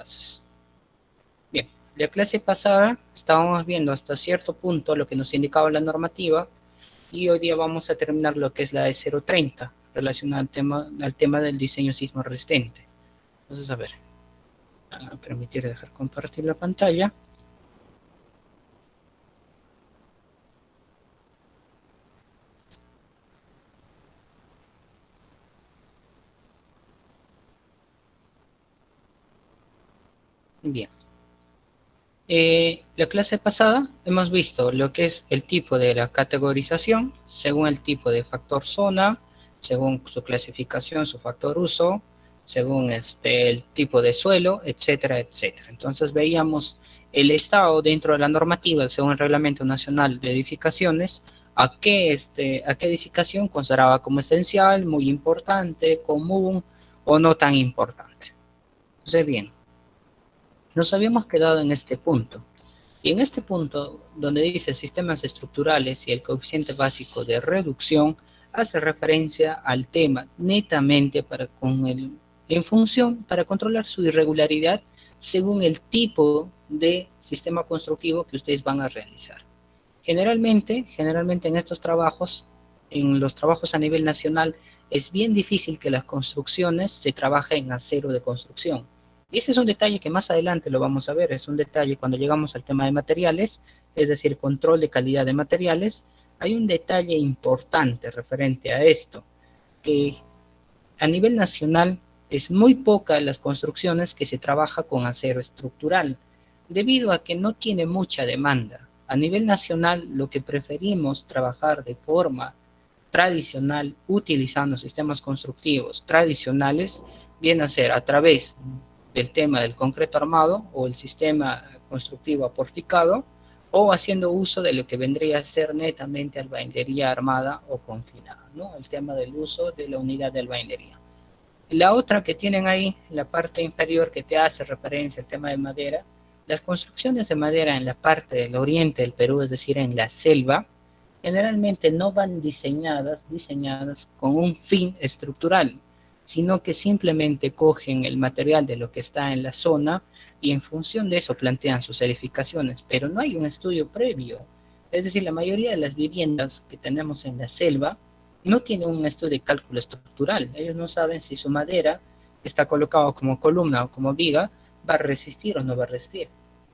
clases. Bien, la clase pasada estábamos viendo hasta cierto punto lo que nos indicaba la normativa y hoy día vamos a terminar lo que es la E030 relacionada al tema del diseño sismo resistente. Entonces, a ver, a permitir dejar compartir la pantalla. Bien. La clase pasada hemos visto lo que es el tipo de la categorización según el tipo de factor zona, según su clasificación, su factor uso, según el tipo de suelo, etcétera, etcétera. Entonces veíamos el estado dentro de la normativa según el Reglamento Nacional de Edificaciones, a qué edificación consideraba como esencial, muy importante, común o no tan importante. Entonces bien, nos habíamos quedado en este punto. Y en este punto, donde dice sistemas estructurales y el coeficiente básico de reducción, hace referencia al tema netamente en función para controlar su irregularidad según el tipo de sistema constructivo que ustedes van a realizar. Generalmente en estos trabajos, en los trabajos a nivel nacional, es bien difícil que las construcciones se trabajen en acero de construcción. Y ese es un detalle que más adelante lo vamos a ver, es un detalle cuando llegamos al tema de materiales, es decir, control de calidad de materiales. Hay un detalle importante referente a esto, que a nivel nacional es muy poca las construcciones que se trabaja con acero estructural, debido a que no tiene mucha demanda. A nivel nacional, lo que preferimos trabajar de forma tradicional, utilizando sistemas constructivos tradicionales, viene a ser a través del tema del concreto armado o el sistema constructivo aporticado, o haciendo uso de lo que vendría a ser netamente albañilería armada o confinada, ¿no? El tema del uso de la unidad de albañilería. La otra que tienen ahí, la parte inferior que te hace referencia al tema de madera, las construcciones de madera en la parte del oriente del Perú, es decir, en la selva, generalmente no van diseñadas con un fin estructural, sino que simplemente cogen el material de lo que está en la zona y en función de eso plantean sus edificaciones, pero no hay un estudio previo. Es decir, la mayoría de las viviendas que tenemos en la selva no tienen un estudio de cálculo estructural. Ellos no saben si su madera está colocada como columna o como viga, va a resistir o no va a resistir.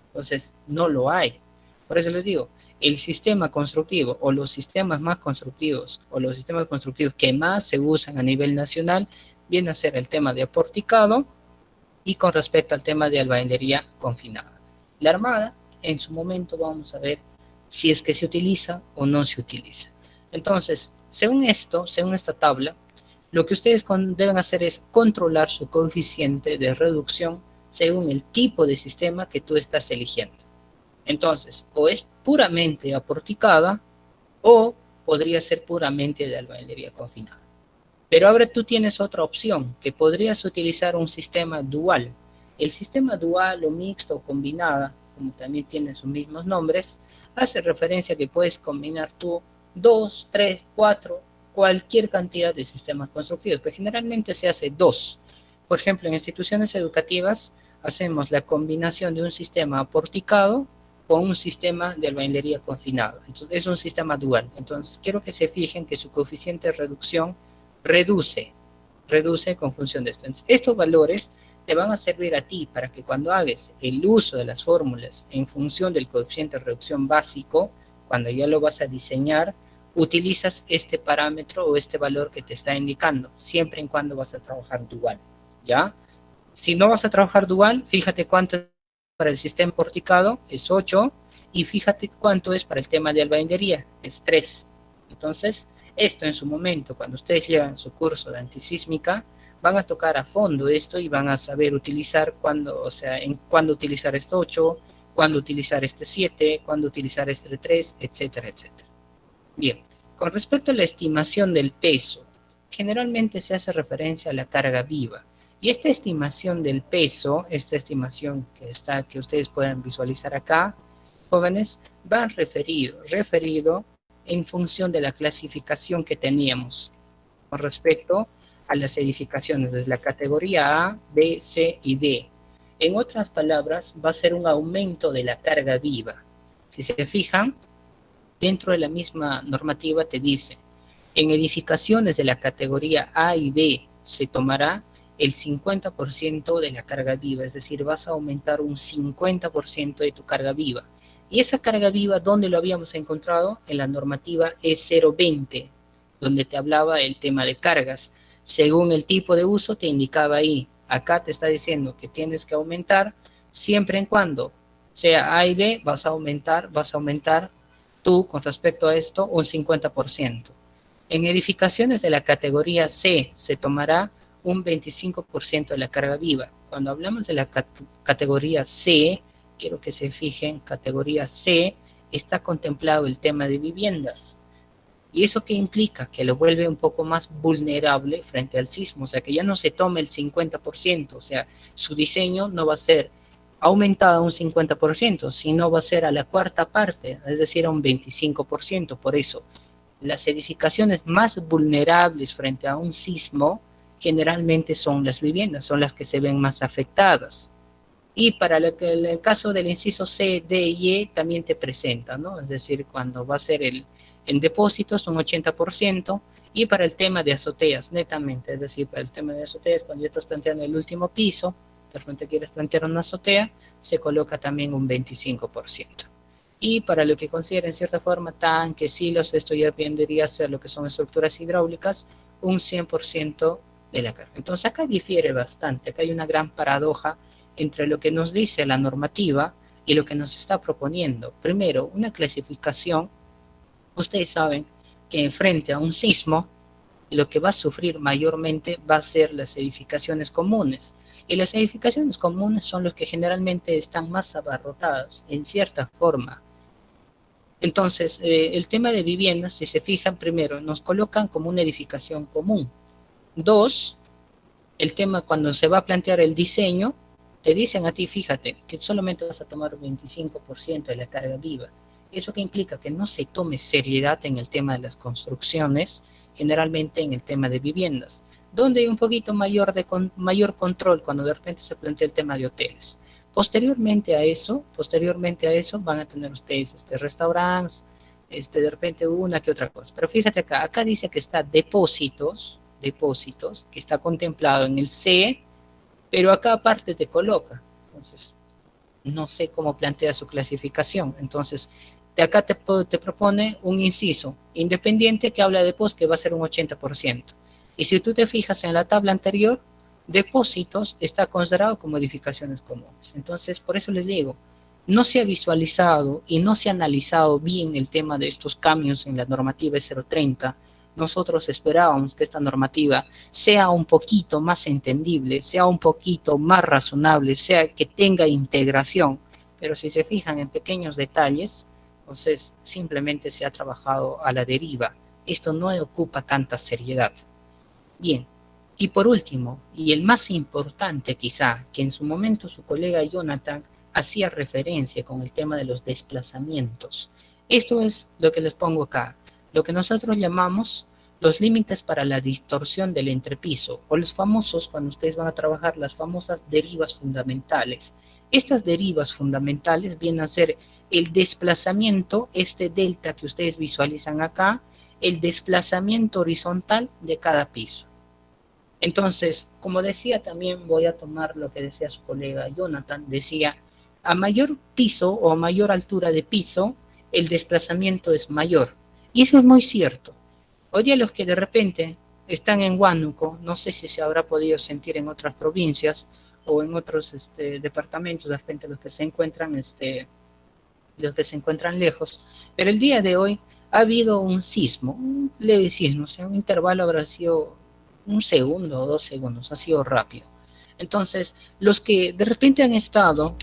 Entonces, no lo hay. Por eso les digo, el sistema constructivo o los sistemas más constructivos o los sistemas constructivos que más se usan a nivel nacional viene a ser el tema de aporticado y con respecto al tema de albañilería confinada. La armada, en su momento vamos a ver si es que se utiliza o no se utiliza. Entonces, según esta tabla, lo que ustedes deben hacer es controlar su coeficiente de reducción según el tipo de sistema que tú estás eligiendo. Entonces, o es puramente aporticada o podría ser puramente de albañilería confinada. Pero ahora tú tienes otra opción, que podrías utilizar un sistema dual. El sistema dual o mixto o combinada, como también tiene sus mismos nombres, hace referencia a que puedes combinar tú 2, 3, 4, cualquier cantidad de sistemas constructivos, que generalmente se hace 2. Por ejemplo, en instituciones educativas hacemos la combinación de un sistema aporticado con un sistema de albañilería confinado. Entonces es un sistema dual. Entonces quiero que se fijen que su coeficiente de reducción reduce con función de esto. Entonces, estos valores te van a servir a ti para que cuando hagas el uso de las fórmulas en función del coeficiente de reducción básico, cuando ya lo vas a diseñar, utilizas este parámetro o este valor que te está indicando, siempre y cuando vas a trabajar dual, ¿ya? Si no vas a trabajar dual, fíjate cuánto es para el sistema porticado, es 8, y fíjate cuánto es para el tema de albañilería, es 3. Entonces, esto en su momento, cuando ustedes llevan su curso de antisísmica, van a tocar a fondo esto y van a saber utilizar cuándo utilizar este 8, cuándo utilizar este 7, cuándo utilizar este 3, etcétera, etcétera. Bien, con respecto a la estimación del peso, generalmente se hace referencia a la carga viva. Y esta estimación del peso, esta estimación que ustedes pueden visualizar acá, jóvenes, va referido en función de la clasificación que teníamos con respecto a las edificaciones, desde la categoría A, B, C y D. En otras palabras, va a ser un aumento de la carga viva. Si se fijan, dentro de la misma normativa te dice, en edificaciones de la categoría A y B se tomará el 50% de la carga viva, es decir, vas a aumentar un 50% de tu carga viva. Y esa carga viva, ¿dónde lo habíamos encontrado? En la normativa E020, donde te hablaba el tema de cargas. Según el tipo de uso te indicaba ahí, acá te está diciendo que tienes que aumentar siempre y cuando sea A y B, vas a aumentar tú con respecto a esto un 50%. En edificaciones de la categoría C se tomará un 25% de la carga viva. Cuando hablamos de la categoría C, quiero que se fijen, categoría C está contemplado el tema de viviendas. ¿Y eso qué implica? Que lo vuelve un poco más vulnerable frente al sismo, o sea, que ya no se tome el 50%, o sea, su diseño no va a ser aumentado a un 50%, sino va a ser a la cuarta parte, es decir, a un 25%. Por eso, las edificaciones más vulnerables frente a un sismo generalmente son las viviendas, son las que se ven más afectadas. Y para el caso del inciso C, D y E también te presenta, ¿no? Es decir, cuando va a ser el depósito es un 80%, y para el tema de azoteas, netamente, es decir, para el tema de azoteas, cuando ya estás planteando el último piso, de repente quieres plantear una azotea, se coloca también un 25%. Y para lo que considera en cierta forma tanques, silos, esto ya vendría a ser lo que son estructuras hidráulicas, un 100% de la carga. Entonces acá difiere bastante, acá hay una gran paradoja entre lo que nos dice la normativa y lo que nos está proponiendo. Primero, una clasificación. Ustedes saben que frente a un sismo, lo que va a sufrir mayormente va a ser las edificaciones comunes. Y las edificaciones comunes son los que generalmente están más abarrotadas, en cierta forma. Entonces, el tema de viviendas, si se fijan, primero, nos colocan como una edificación común. Dos, el tema cuando se va a plantear el diseño, te dicen a ti, fíjate, que solamente vas a tomar un 25% de la carga viva. ¿Eso qué implica? Que no se tome seriedad en el tema de las construcciones, generalmente en el tema de viviendas, donde hay un poquito mayor control cuando de repente se plantea el tema de hoteles. Posteriormente a eso van a tener ustedes restaurantes, de repente una que otra cosa. Pero fíjate acá dice que está depósitos, que está contemplado en el C, pero acá aparte te coloca. Entonces, no sé cómo plantea su clasificación. Entonces, de acá te propone un inciso independiente que habla de depósitos que va a ser un 80%. Y si tú te fijas en la tabla anterior, depósitos está considerado como edificaciones comunes. Entonces, por eso les digo, no se ha visualizado y no se ha analizado bien el tema de estos cambios en la normativa 030. Nosotros esperábamos que esta normativa sea un poquito más entendible, sea un poquito más razonable, sea que tenga integración, pero si se fijan en pequeños detalles, entonces simplemente se ha trabajado a la deriva. Esto no ocupa tanta seriedad. Bien, y por último, y el más importante quizá, que en su momento su colega Jonathan hacía referencia con el tema de los desplazamientos. Esto es lo que les pongo acá, lo que nosotros llamamos los límites para la distorsión del entrepiso, o los famosos, cuando ustedes van a trabajar, las famosas derivas fundamentales. Estas derivas fundamentales vienen a ser el desplazamiento, este delta que ustedes visualizan acá, el desplazamiento horizontal de cada piso. Entonces, como decía, también voy a tomar lo que decía su colega Jonathan, decía, a mayor piso o a mayor altura de piso, el desplazamiento es mayor. Y eso es muy cierto. Oye, los que de repente están en Huánuco, no sé si se habrá podido sentir en otras provincias o en otros departamentos, de repente los que se encuentran lejos, pero el día de hoy ha habido un sismo, un leve sismo, o sea, un intervalo habrá sido un segundo o 2 segundos, ha sido rápido. Entonces, los que de repente han estado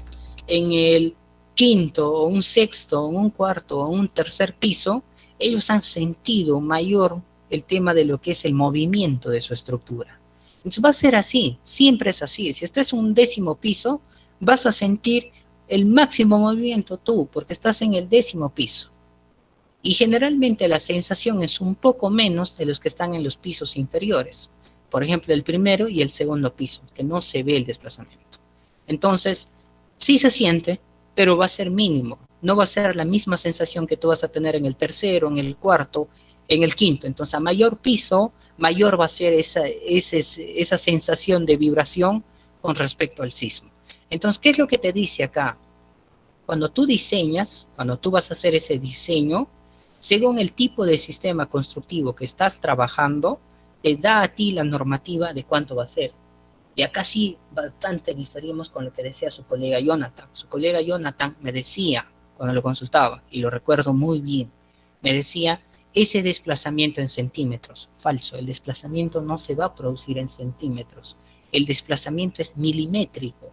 en el quinto o un sexto o un cuarto o un tercer piso, ellos han sentido mayor el tema de lo que es el movimiento de su estructura. Entonces va a ser así, siempre es así. Si estás en un 10º piso, vas a sentir el máximo movimiento tú, porque estás en el 10º piso. Y generalmente la sensación es un poco menos de los que están en los pisos inferiores. Por ejemplo, el primero y el segundo piso, que no se ve el desplazamiento. Entonces, sí se siente, pero va a ser mínimo. No va a ser la misma sensación que tú vas a tener en el tercero, en el cuarto, en el quinto. Entonces, a mayor piso, mayor va a ser esa sensación de vibración con respecto al sismo. Entonces, ¿qué es lo que te dice acá? Cuando tú diseñas, cuando tú vas a hacer ese diseño, según el tipo de sistema constructivo que estás trabajando, te da a ti la normativa de cuánto va a ser. Y acá sí bastante diferimos con lo que decía su colega Jonathan. Su colega Jonathan me decía, cuando lo consultaba, y lo recuerdo muy bien, me decía, ese desplazamiento en centímetros, falso, el desplazamiento no se va a producir en centímetros, el desplazamiento es milimétrico.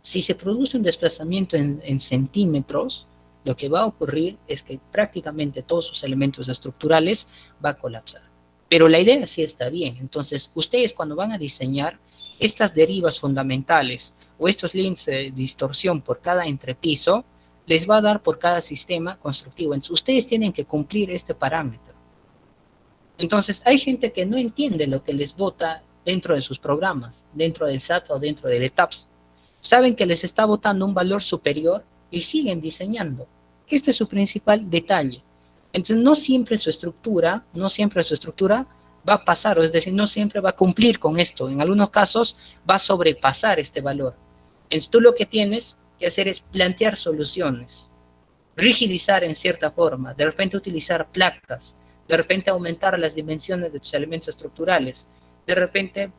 Si se produce un desplazamiento en centímetros, lo que va a ocurrir es que prácticamente todos sus elementos estructurales va a colapsar. Pero la idea sí está bien. Entonces, ustedes cuando van a diseñar estas derivas fundamentales o estos links de distorsión por cada entrepiso, les va a dar por cada sistema constructivo. Entonces, ustedes tienen que cumplir este parámetro. Entonces, hay gente que no entiende lo que les bota dentro de sus programas, dentro del SAT o dentro del ETAPS. Saben que les está botando un valor superior y siguen diseñando. Este es su principal detalle. Entonces, no siempre su estructura va a pasar, o es decir, no siempre va a cumplir con esto. En algunos casos va a sobrepasar este valor. Entonces, tú lo que tienes que hacer es plantear soluciones, rigidizar en cierta forma, de repente utilizar placas, de repente aumentar las dimensiones de tus elementos estructurales, de repente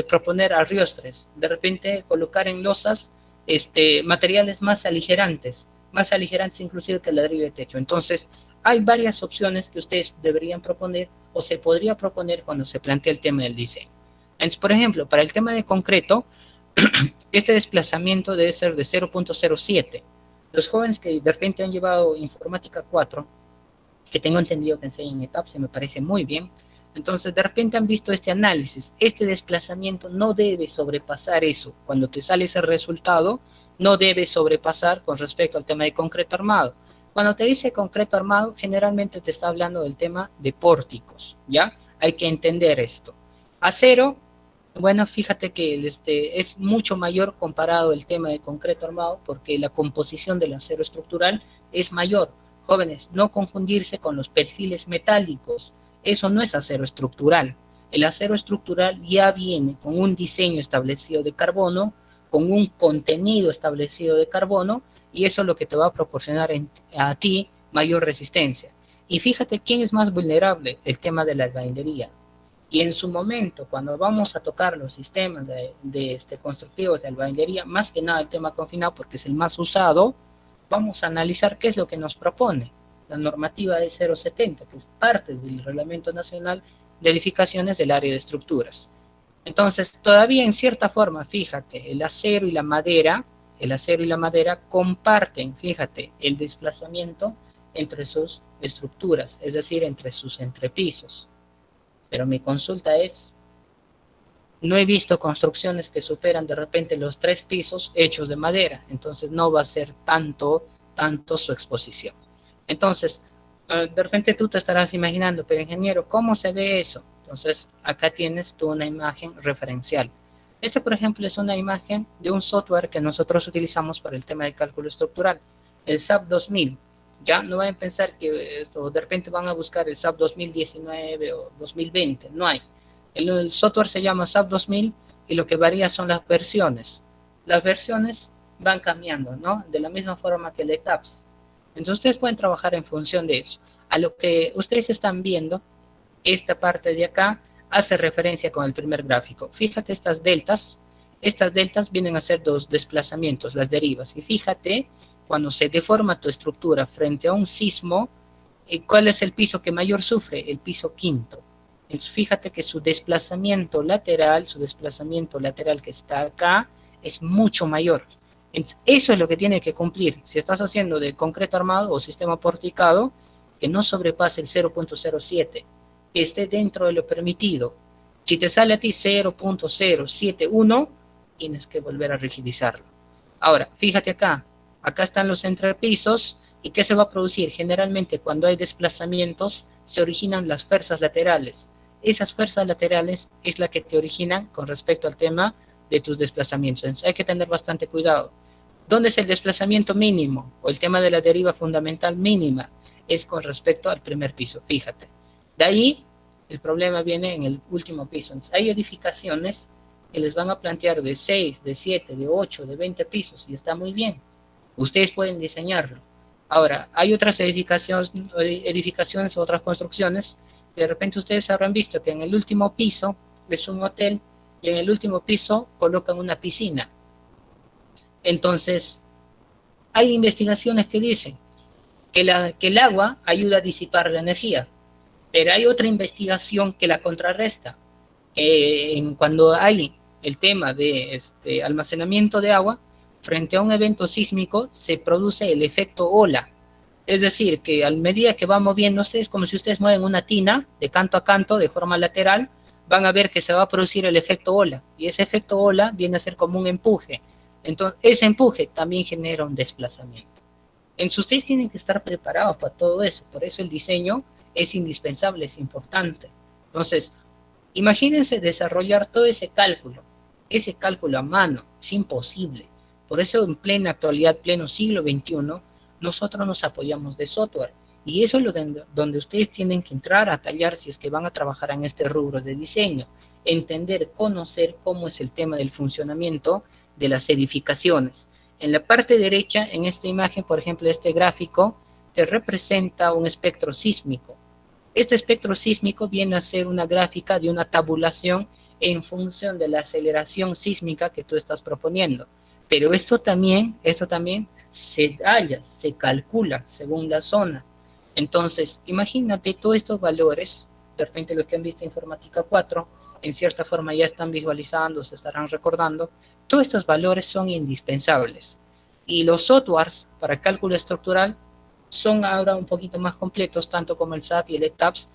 proponer arriostres, de repente colocar en losas materiales más aligerantes inclusive que el ladrillo de techo. Entonces, hay varias opciones que ustedes deberían proponer o se podría proponer cuando se plantea el tema del diseño. Entonces, por ejemplo, para el tema de concreto, este desplazamiento debe ser de 0.07. Los jóvenes que de repente han llevado informática 4, que tengo entendido que enseñan ETAPS, me parece muy bien. Entonces, de repente han visto este análisis. Este desplazamiento no debe sobrepasar eso. Cuando te sale ese resultado, no debe sobrepasar con respecto al tema de concreto armado. Cuando te dice concreto armado, generalmente te está hablando del tema de pórticos, ¿ya? Hay que entender esto. Acero, bueno, fíjate que es mucho mayor comparado el tema de concreto armado porque la composición del acero estructural es mayor. Jóvenes, no confundirse con los perfiles metálicos. Eso no es acero estructural. El acero estructural ya viene con un diseño establecido de carbono, con un contenido establecido de carbono, y eso es lo que te va a proporcionar a ti mayor resistencia. Y fíjate quién es más vulnerable, el tema de la albañilería. Y en su momento, cuando vamos a tocar los sistemas constructivos de albañilería, más que nada el tema confinado, porque es el más usado, vamos a analizar qué es lo que nos propone. La normativa de 070, que es parte del Reglamento Nacional de Edificaciones del Área de Estructuras. Entonces, todavía en cierta forma, fíjate, el acero y la madera comparten, fíjate, el desplazamiento entre sus estructuras, es decir, entre sus entrepisos. Pero mi consulta es, no he visto construcciones que superan de repente los 3 pisos hechos de madera, entonces no va a ser tanto su exposición. Entonces, de repente tú te estarás imaginando, pero ingeniero, ¿cómo se ve eso? Entonces, acá tienes tú una imagen referencial. Por ejemplo, es una imagen de un software que nosotros utilizamos para el tema de cálculo estructural, el SAP 2000. Ya no vayan a pensar que de repente van a buscar el SAP 2019 o 2020, no hay. El software se llama SAP 2000 y lo que varía son las versiones. Las versiones van cambiando, ¿no? De la misma forma que el ETAPS. Entonces ustedes pueden trabajar en función de eso. A lo que ustedes están viendo, esta parte de acá hace referencia con el primer gráfico. Fíjate estas deltas vienen a ser dos desplazamientos, las derivas. Y fíjate, cuando se deforma tu estructura frente a un sismo, ¿cuál es el piso que mayor sufre? El piso quinto. Entonces fíjate que su desplazamiento lateral que está acá, es mucho mayor. Entonces, eso es lo que tiene que cumplir. Si estás haciendo de concreto armado o sistema porticado, que no sobrepase el 0.07, que esté dentro de lo permitido. Si te sale a ti 0.071, tienes que volver a rigidizarlo. Ahora, fíjate acá están los entrepisos, ¿y qué se va a producir? Generalmente cuando hay desplazamientos, se originan las fuerzas laterales. Esas fuerzas laterales es la que te originan con respecto al tema de tus desplazamientos. Entonces, hay que tener bastante cuidado. ¿Dónde es el desplazamiento mínimo? O el tema de la deriva fundamental mínima es con respecto al primer piso, fíjate. De ahí, el problema viene en el último piso. Entonces, hay edificaciones que les van a plantear de 6, de 7, de 8, de 20 pisos, y está muy bien. Ustedes pueden diseñarlo. Ahora, hay otras edificaciones, otras construcciones, que de repente ustedes habrán visto que en el último piso es un hotel y en el último piso colocan una piscina. Entonces, hay investigaciones que dicen que el agua ayuda a disipar la energía, pero hay otra investigación que la contrarresta. Cuando hay el tema de almacenamiento de agua, frente a un evento sísmico se produce el efecto ola. Es decir, que a medida que va moviéndose, es como si ustedes mueven una tina de canto a canto, de forma lateral, van a ver que se va a producir el efecto ola. Y ese efecto ola viene a ser como un empuje. Entonces, ese empuje también genera un desplazamiento. Entonces, ustedes tienen que estar preparados para todo eso. Por eso el diseño es indispensable, es importante. Entonces, imagínense desarrollar todo ese cálculo a mano. Es imposible. Por eso, en plena actualidad, pleno siglo XXI, nosotros nos apoyamos de software. Y eso es donde ustedes tienen que entrar a tallar si es que van a trabajar en este rubro de diseño. Entender, conocer cómo es el tema del funcionamiento de las edificaciones. En la parte derecha, en esta imagen, por ejemplo, este gráfico, te representa un espectro sísmico. Este espectro sísmico viene a ser una gráfica de una tabulación en función de la aceleración sísmica que tú estás proponiendo. Pero esto también se halla, se calcula según la zona. Entonces, imagínate todos estos valores, de repente lo que han visto en Informática 4, en cierta forma ya están visualizando, se estarán recordando, todos estos valores son indispensables. Y los softwares para cálculo estructural son ahora un poquito más completos, tanto como el SAP y el ETABS,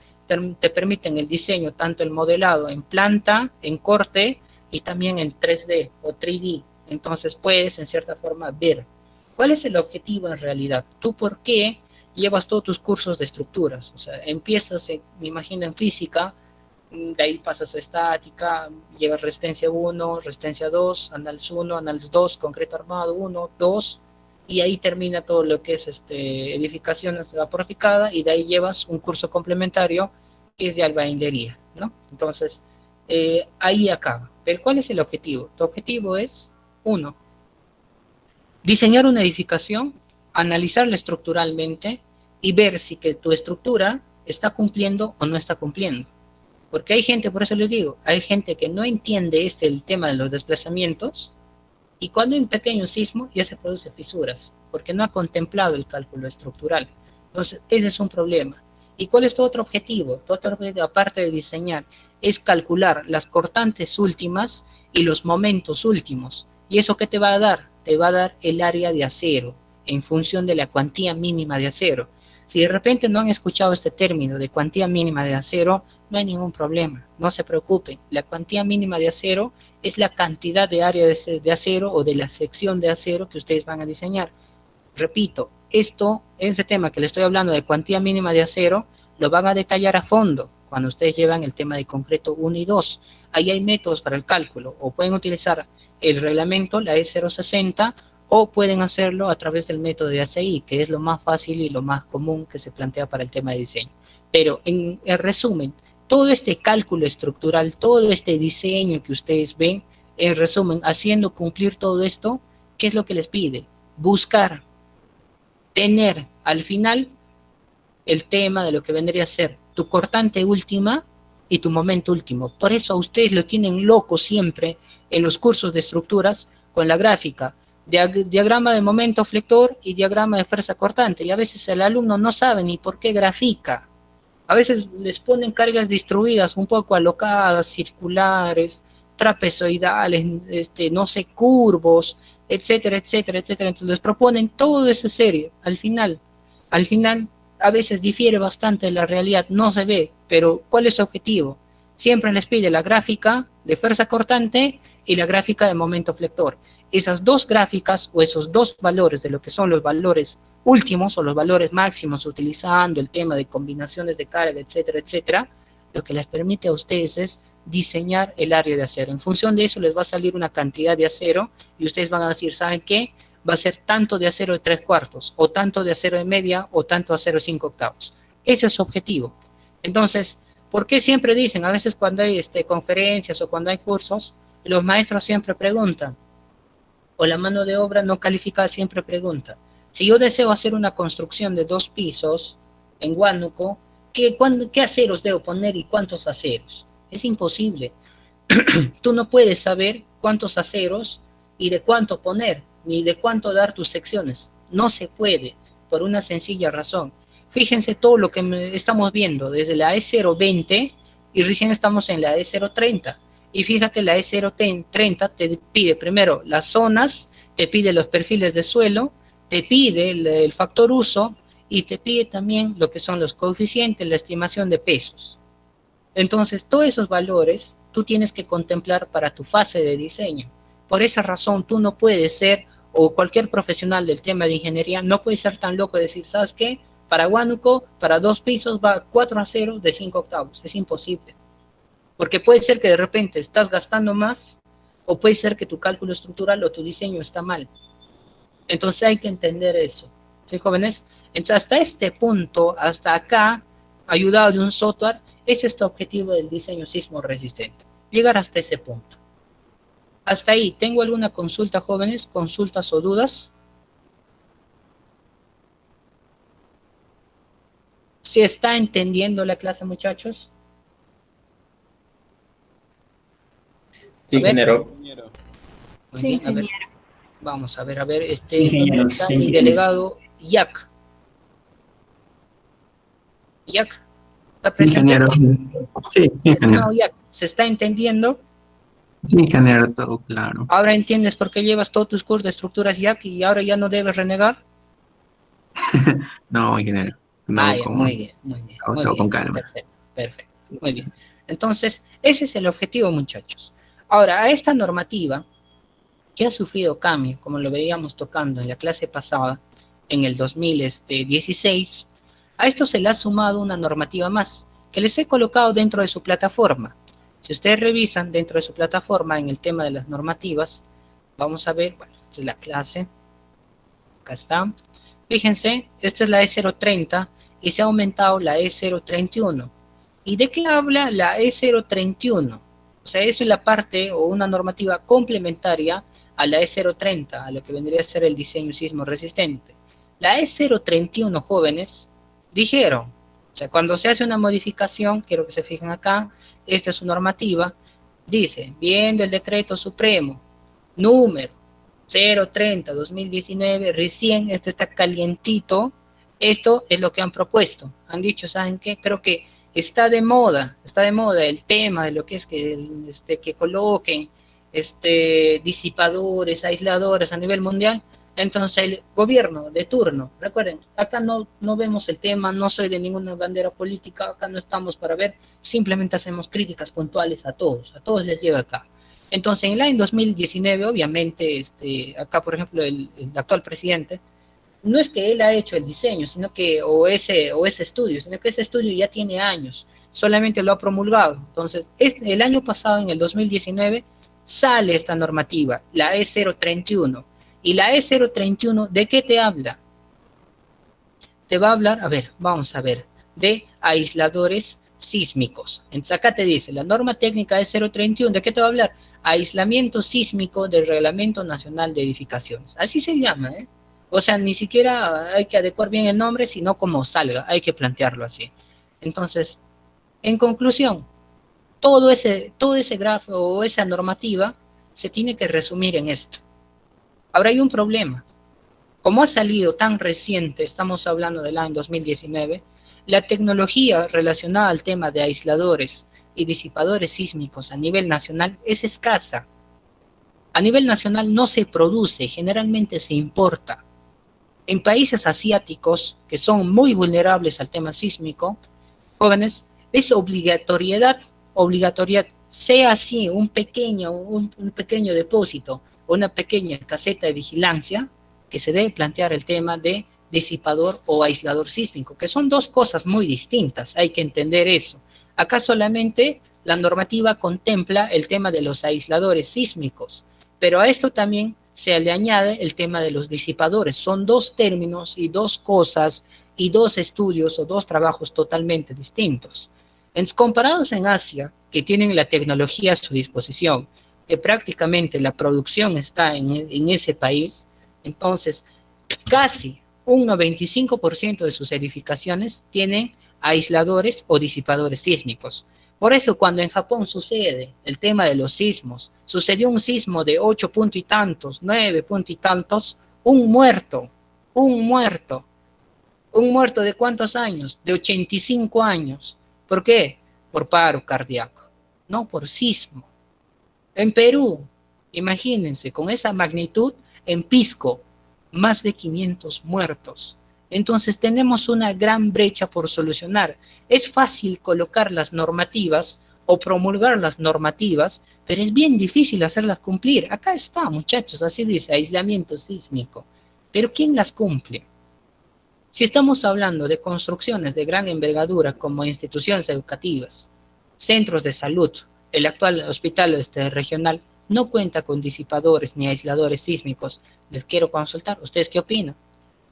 te permiten el diseño, tanto el modelado en planta, en corte, y también en 3D o 3D. Entonces puedes, en cierta forma, ver cuál es el objetivo en realidad. Tú, ¿por qué llevas todos tus cursos de estructuras? O sea, empiezas, me imagino, en física, de ahí pasas a estática, llevas resistencia 1, resistencia 2, análisis 1, análisis 2, concreto armado 1, 2, y ahí termina todo lo que es edificaciones de vapor picada, y de ahí llevas un curso complementario que es de albañilería, ¿no? Entonces, ahí acaba. Pero ¿cuál es el objetivo? Tu objetivo es, 1, diseñar una edificación, analizarla estructuralmente y ver si que tu estructura está cumpliendo o no está cumpliendo. Porque hay gente, por eso les digo, hay gente que no entiende el tema de los desplazamientos, y cuando hay un pequeño sismo ya se producen fisuras, porque no ha contemplado el cálculo estructural. Entonces, ese es un problema. ¿Y cuál es tu otro objetivo? Tu otro objetivo, aparte de diseñar, es calcular las cortantes últimas y los momentos últimos. ¿Y eso qué te va a dar? Te va a dar el área de acero, en función de la cuantía mínima de acero. Si de repente no han escuchado este término de cuantía mínima de acero, no hay ningún problema, no se preocupen. La cuantía mínima de acero es la cantidad de área de acero o de la sección de acero que ustedes van a diseñar. Repito, ese tema que les estoy hablando de cuantía mínima de acero, lo van a detallar a fondo cuando ustedes llevan el tema de concreto 1 y 2. Ahí hay métodos para el cálculo, o pueden utilizar el reglamento, la E060, o pueden hacerlo a través del método de ACI, que es lo más fácil y lo más común que se plantea para el tema de diseño. Pero en resumen, todo este cálculo estructural, todo este diseño que ustedes ven, en resumen, haciendo cumplir todo esto, ¿qué es lo que les pide? Buscar, tener al final el tema de lo que vendría a ser tu cortante última y tu momento último. Por eso a ustedes lo tienen loco siempre en los cursos de estructuras con la gráfica, diagrama de momento flector y diagrama de fuerza cortante, y a veces el alumno no sabe ni por qué grafica. A veces les ponen cargas distribuidas un poco alocadas, circulares, trapezoidales, no sé, curvos, etcétera, etcétera, etcétera. Entonces les proponen toda esa serie. Al final, a veces difiere bastante de la realidad, no se ve, pero ¿cuál es su objetivo? Siempre les pide la gráfica de fuerza cortante y la gráfica de momento flector. Esas dos gráficas o esos dos valores de lo que son los valores últimos o los valores máximos, utilizando el tema de combinaciones de carga, etcétera, etcétera, lo que les permite a ustedes es diseñar el área de acero. En función de eso les va a salir una cantidad de acero y ustedes van a decir, ¿saben qué? Va a ser tanto de acero de 3/4, o tanto de acero de media, o tanto de acero de 5/8. Ese es su objetivo. Entonces, ¿por qué siempre dicen, a veces cuando hay conferencias o cuando hay cursos, los maestros siempre preguntan, o la mano de obra no calificada siempre pregunta, si yo deseo hacer una construcción de 2 pisos en Huánuco, ¿qué aceros debo poner y cuántos aceros? Es imposible. Tú no puedes saber cuántos aceros y de cuánto poner, ni de cuánto dar tus secciones. No se puede, por una sencilla razón. Fíjense todo lo que estamos viendo, desde la E020 y recién estamos en la E030. Y fíjate, la E030 te pide primero las zonas, te pide los perfiles de suelo, te pide el factor uso y te pide también lo que son los coeficientes, la estimación de pesos. Entonces, todos esos valores tú tienes que contemplar para tu fase de diseño. Por esa razón, tú no puedes ser, o cualquier profesional del tema de ingeniería, no puede ser tan loco de decir, ¿sabes qué? Para Huánuco, para 2 pisos va 4 aceros de 5/8. Es imposible. Porque puede ser que de repente estás gastando más, o puede ser que tu cálculo estructural o tu diseño está mal. Entonces hay que entender eso. ¿Sí, jóvenes? Entonces, hasta este punto, hasta acá, ayudado de un software, ese es tu objetivo del diseño sismo resistente. Llegar hasta ese punto. Hasta ahí, ¿tengo alguna consulta, jóvenes? ¿Consultas o dudas? ¿Se está entendiendo la clase, muchachos? Sí, ingeniero. Muy bien, a ver. Vamos a ver, Sí, ingeniero, está sí, mi delegado Jack. Jack, ¿está presente? ingeniero. Sí, ingeniero. No, Jack, ¿se está entendiendo? Sí, ingeniero, todo claro. ¿Ahora entiendes por qué llevas todos tus cursos de estructuras Jack y ahora ya no debes renegar? No, ingeniero. No, Ya, muy bien, muy bien. Muy todo bien, con calma. perfecto, perfecto, muy bien. Entonces, ese es el objetivo, muchachos. Ahora, a esta normativa, que ha sufrido cambio, como lo veíamos tocando en la clase pasada, en el 2016, a esto se le ha sumado una normativa más, que les he colocado dentro de su plataforma. Si ustedes revisan dentro de su plataforma en el tema de las normativas, vamos a ver, bueno, esta es la clase, acá está. Fíjense, esta es la E030 y se ha aumentado la E031. ¿Y de qué habla la E031? O sea, eso es la parte o una normativa complementaria a la E030, a lo que vendría a ser el diseño sismo resistente. La E031, jóvenes, dijeron, o sea, cuando se hace una modificación, quiero que se fijen acá, esta es su normativa, dice, viendo el decreto supremo, número 030-2019, recién esto está calientito, esto es lo que han propuesto. Han dicho, ¿saben qué? Creo que está de moda el tema de lo que es que coloquen disipadores, aisladores a nivel mundial. Entonces el gobierno de turno, recuerden, acá no vemos el tema, no soy de ninguna bandera política, acá no estamos para ver, simplemente hacemos críticas puntuales a todos les llega acá. Entonces en el año 2019, obviamente, acá por ejemplo el actual presidente, no es que él ha hecho el diseño, sino que, o ese estudio, sino que ese estudio ya tiene años, solamente lo ha promulgado. Entonces, el año pasado, en el 2019, sale esta normativa, la E031. Y la E031, ¿de qué te habla? Te va a hablar, a ver, vamos a ver, de aisladores sísmicos. Entonces acá te dice, la norma técnica E031, ¿de qué te va a hablar? Aislamiento sísmico del Reglamento Nacional de Edificaciones. Así se llama, ¿eh? O sea, ni siquiera hay que adecuar bien el nombre, sino como salga, hay que plantearlo así. Entonces, en conclusión, todo ese grafo o esa normativa se tiene que resumir en esto. Ahora hay un problema. Como ha salido tan reciente, estamos hablando del año 2019, la tecnología relacionada al tema de aisladores y disipadores sísmicos a nivel nacional es escasa. A nivel nacional no se produce, generalmente se importa. En países asiáticos, que son muy vulnerables al tema sísmico, jóvenes, es obligatoriedad, sea así un pequeño depósito, una pequeña caseta de vigilancia, que se debe plantear el tema de disipador o aislador sísmico, que son dos cosas muy distintas, hay que entender eso. Acá solamente la normativa contempla el tema de los aisladores sísmicos, pero a esto también se le añade el tema de los disipadores. Son dos términos y dos cosas y dos estudios o dos trabajos totalmente distintos. Comparados en Asia, que tienen la tecnología a su disposición, que prácticamente la producción está en ese país, entonces casi un 95% de sus edificaciones tienen aisladores o disipadores sísmicos. Por eso cuando en Japón sucede el tema de los sismos, sucedió un sismo de 8 punto y tantos, 9 punto y tantos, un muerto ¿de cuántos años? De 85 años. ¿Por qué? Por paro cardíaco, no por sismo. En Perú, imagínense, con esa magnitud, en Pisco, más de 500 muertos. Entonces tenemos una gran brecha por solucionar. Es fácil colocar las normativas o promulgar las normativas, pero es bien difícil hacerlas cumplir. Acá está, muchachos, así dice, aislamiento sísmico. Pero ¿quién las cumple? Si estamos hablando de construcciones de gran envergadura como instituciones educativas, centros de salud, el actual hospital regional no cuenta con disipadores ni aisladores sísmicos. Les quiero consultar, ¿ustedes qué opinan?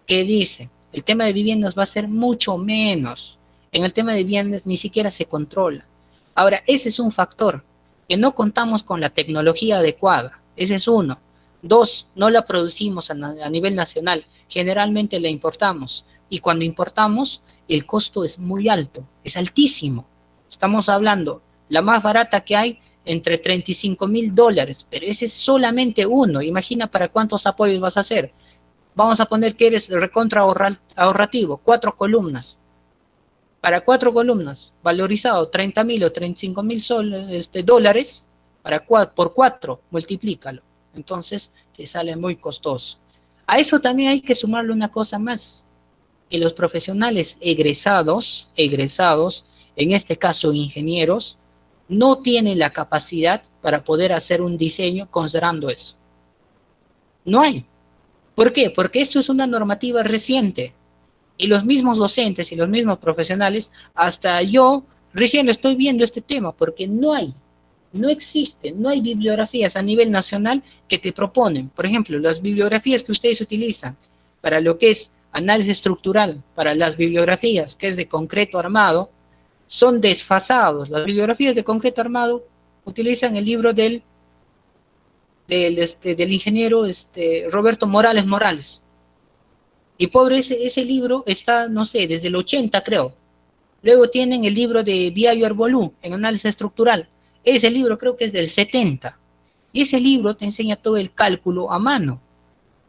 ¿Qué dicen? El tema de viviendas va a ser mucho menos. En el tema de viviendas ni siquiera se controla. Ahora, ese es un factor, que no contamos con la tecnología adecuada. Ese es uno. Dos, no la producimos a nivel nacional. Generalmente la importamos. Y cuando importamos, el costo es muy alto, es altísimo. Estamos hablando, la más barata que hay, entre $35,000, pero ese es solamente uno. Imagina para cuántos apoyos vas a hacer. Vamos a poner que eres recontra ahorrativo, 4 columnas. Para 4 columnas, valorizado 30,000 o 35,000 dólares, por 4, multiplícalo. Entonces, te sale muy costoso. A eso también hay que sumarle una cosa más, que los profesionales egresados, en este caso ingenieros, no tienen la capacidad para poder hacer un diseño considerando eso. No hay. ¿Por qué? Porque esto es una normativa reciente. Y los mismos docentes y los mismos profesionales, hasta yo recién estoy viendo este tema, porque no hay, no existe, no hay bibliografías a nivel nacional que te proponen. Por ejemplo, las bibliografías que ustedes utilizan para lo que es análisis estructural, para las bibliografías que es de concreto armado, son desfasados. Las bibliografías de concreto armado utilizan el libro del ingeniero Roberto Morales. Y pobre, ese libro está, no sé, desde el 80 creo. Luego tienen el libro de Biagio Arbolú, en análisis estructural. Ese libro creo que es del 70. Y ese libro te enseña todo el cálculo a mano.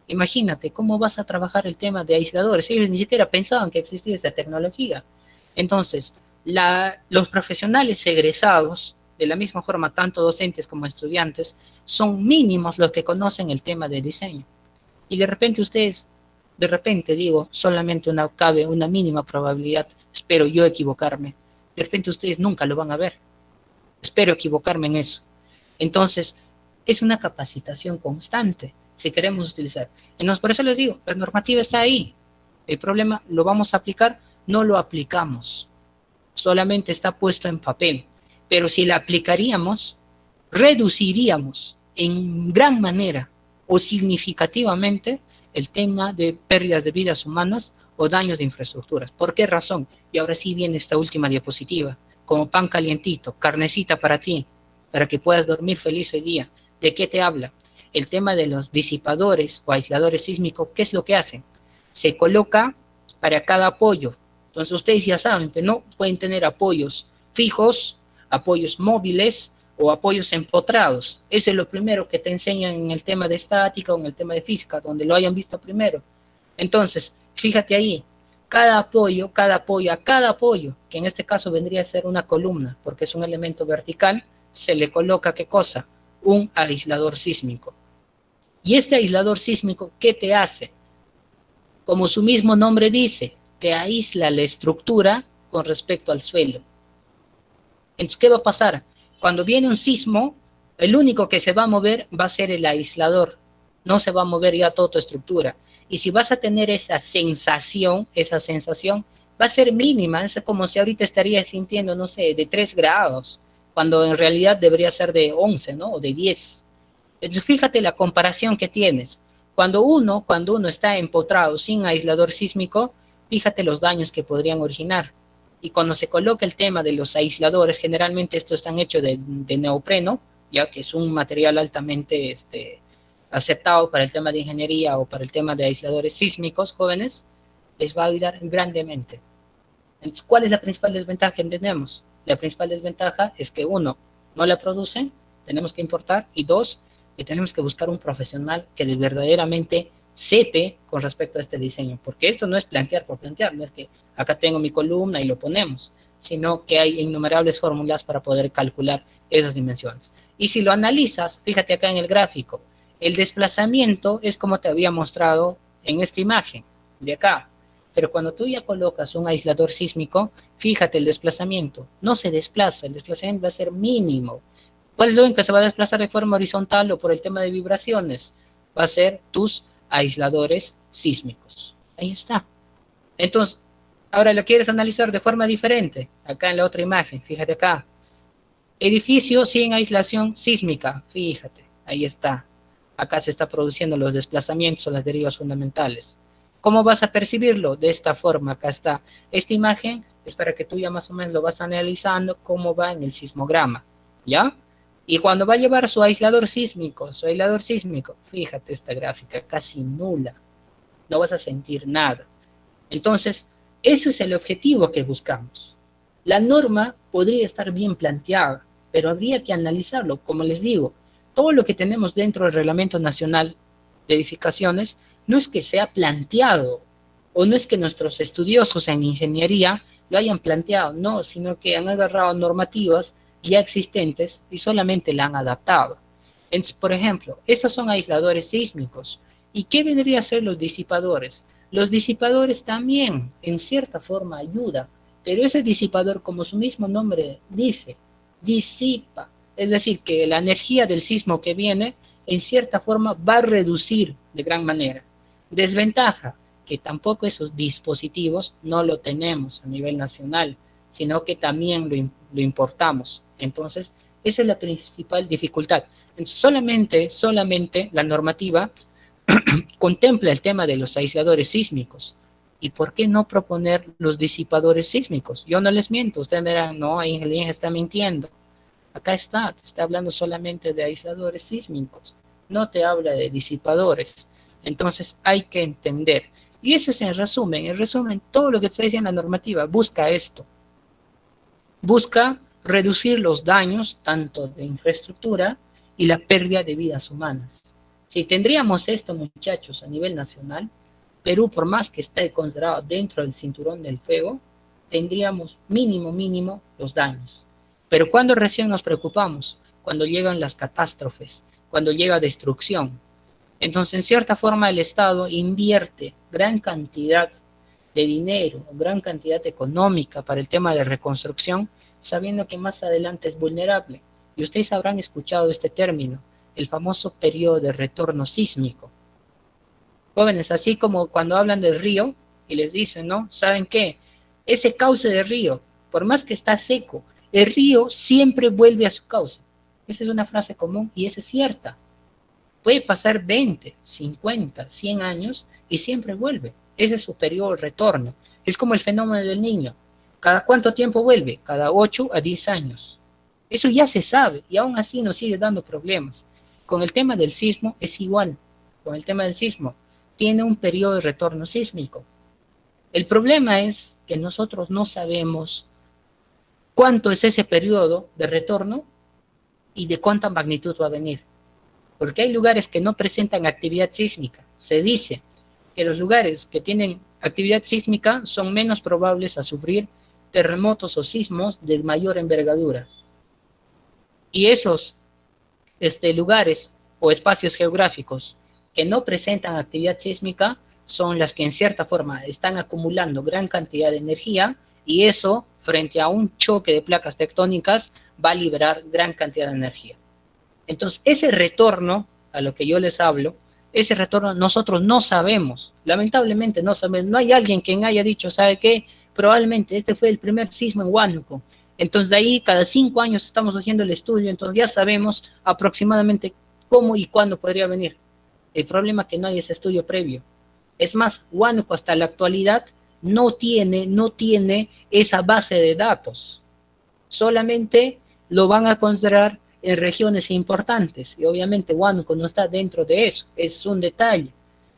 Imagínate, ¿cómo vas a trabajar el tema de aisladores? Ellos ni siquiera pensaban que existía esa tecnología. Entonces, los profesionales egresados, de la misma forma, tanto docentes como estudiantes, son mínimos los que conocen el tema de diseño. Y de repente ustedes, digo, solamente cabe una mínima probabilidad, espero yo equivocarme, de repente ustedes nunca lo van a ver. Espero equivocarme en eso. Entonces, es una capacitación constante, si queremos utilizar. Entonces, por eso les digo, la normativa está ahí. El problema, ¿lo vamos a aplicar? No lo aplicamos. Solamente está puesto en papel. Pero si la aplicaríamos, reduciríamos en gran manera o significativamente el tema de pérdidas de vidas humanas o daños de infraestructuras. ¿Por qué razón? Y ahora sí viene esta última diapositiva, como pan calientito, carnecita para ti, para que puedas dormir feliz hoy día. ¿De qué te habla? El tema de los disipadores o aisladores sísmicos, ¿qué es lo que hacen? Se coloca para cada apoyo. Entonces ustedes ya saben que no pueden tener apoyos fijos, apoyos móviles o apoyos empotrados. Eso es lo primero que te enseñan en el tema de estática o en el tema de física, donde lo hayan visto primero. Entonces, fíjate ahí, cada apoyo, que en este caso vendría a ser una columna, porque es un elemento vertical, se le coloca, ¿qué cosa? Un aislador sísmico. Y este aislador sísmico, ¿qué te hace? Como su mismo nombre dice, te aísla la estructura con respecto al suelo. Entonces, ¿qué va a pasar? Cuando viene un sismo, el único que se va a mover va a ser el aislador. No se va a mover ya toda tu estructura. Y si vas a tener esa sensación va a ser mínima. Es como si ahorita estarías sintiendo, no sé, de 3 grados. cuando en realidad debería ser de 11, ¿no? O de 10. Entonces, fíjate la comparación que tienes. Cuando uno está empotrado sin aislador sísmico, fíjate los daños que podrían originar. Y cuando se coloca el tema de los aisladores, generalmente estos están hechos de neopreno, ya que es un material altamente aceptado para el tema de ingeniería o para el tema de aisladores sísmicos, jóvenes, les va a ayudar grandemente. Entonces, ¿cuál es la principal desventaja que tenemos? La principal desventaja es que, uno, no la producen, tenemos que importar, y dos, que tenemos que buscar un profesional que verdaderamente sepe con respecto a este diseño, porque esto no es plantear por plantear, no es que acá tengo mi columna y lo ponemos, sino que hay innumerables fórmulas para poder calcular esas dimensiones. Y si lo analizas, fíjate acá en el gráfico, el desplazamiento es como te había mostrado en esta imagen, de acá, pero cuando tú ya colocas un aislador sísmico, fíjate el desplazamiento, no se desplaza, el desplazamiento va a ser mínimo. ¿Cuál es lo que se va a desplazar de forma horizontal o por el tema de vibraciones? Va a ser tus aisladores sísmicos. Ahí está. Entonces, ahora lo quieres analizar de forma diferente. Acá en la otra imagen, fíjate acá. Edificio sin aislación sísmica, fíjate, ahí está. Acá se está produciendo los desplazamientos o las derivas fundamentales. ¿Cómo vas a percibirlo? De esta forma, acá está. Esta imagen es para que tú ya más o menos lo vas analizando cómo va en el sismograma, ¿ya? Y cuando va a llevar su aislador sísmico, fíjate esta gráfica, casi nula. No vas a sentir nada. Entonces, ese es el objetivo que buscamos. La norma podría estar bien planteada, pero habría que analizarlo. Como les digo, todo lo que tenemos dentro del Reglamento Nacional de Edificaciones no es que sea planteado, o no es que nuestros estudiosos en ingeniería lo hayan planteado, no, sino que han agarrado normativas ya existentes y solamente la han adaptado. Entonces, por ejemplo, estos son aisladores sísmicos. ¿Y qué vendría a ser los disipadores? Los disipadores también, en cierta forma, ayudan, pero ese disipador, como su mismo nombre dice, disipa. Es decir, que la energía del sismo que viene, en cierta forma, va a reducir de gran manera. Desventaja, que tampoco esos dispositivos no lo tenemos a nivel nacional, sino que también lo importamos. Entonces, esa es la principal dificultad. Entonces, solamente la normativa contempla el tema de los aisladores sísmicos. ¿Y por qué no proponer los disipadores sísmicos? Yo no les miento, ustedes me dirán, no, ingeniería está mintiendo. Acá está, te está hablando solamente de aisladores sísmicos, no te habla de disipadores. Entonces hay que entender. Y eso es en resumen, todo lo que está diciendo la normativa, busca esto. Busca reducir los daños, tanto de infraestructura y la pérdida de vidas humanas. Si tendríamos esto, muchachos, a nivel nacional, Perú, por más que esté considerado dentro del cinturón del fuego, tendríamos mínimo los daños. Pero cuando recién nos preocupamos, cuando llegan las catástrofes, cuando llega destrucción. Entonces, en cierta forma, el Estado invierte gran cantidad de dinero, gran cantidad económica para el tema de reconstrucción, sabiendo que más adelante es vulnerable. Y ustedes habrán escuchado este término, el famoso periodo de retorno sísmico. Jóvenes, así como cuando hablan del río y les dicen, ¿no? ¿Saben qué? Ese cauce del río, por más que está seco, el río siempre vuelve a su cauce. Esa es una frase común y esa es cierta. Puede pasar 20, 50, 100 años y siempre vuelve. Ese es su periodo de retorno. Es como el fenómeno del niño. ¿Cada cuánto tiempo vuelve? Cada 8 a 10 años. Eso ya se sabe y aún así nos sigue dando problemas. Con el tema del sismo es igual. Con el tema del sismo tiene un periodo de retorno sísmico. El problema es que nosotros no sabemos cuánto es ese periodo de retorno y de cuánta magnitud va a venir. Porque hay lugares que no presentan actividad sísmica. Se dice que los lugares que tienen actividad sísmica son menos probables a sufrir terremotos o sismos de mayor envergadura. Y esos lugares o espacios geográficos que no presentan actividad sísmica son las que en cierta forma están acumulando gran cantidad de energía y eso, frente a un choque de placas tectónicas, va a liberar gran cantidad de energía. Entonces, ese retorno, a lo que yo les hablo, ese retorno nosotros no sabemos, lamentablemente no sabemos, no hay alguien quien haya dicho, ¿sabe qué? Probablemente este fue el primer sismo en Huánuco, Entonces de ahí cada 5 años estamos haciendo el estudio, entonces ya sabemos aproximadamente cómo y cuándo podría venir. El problema es que no hay ese estudio previo. Es más, Huánuco hasta la actualidad no tiene esa base de datos. Solamente lo van a considerar en regiones importantes. Y obviamente Huánuco no está dentro de eso. Es un detalle.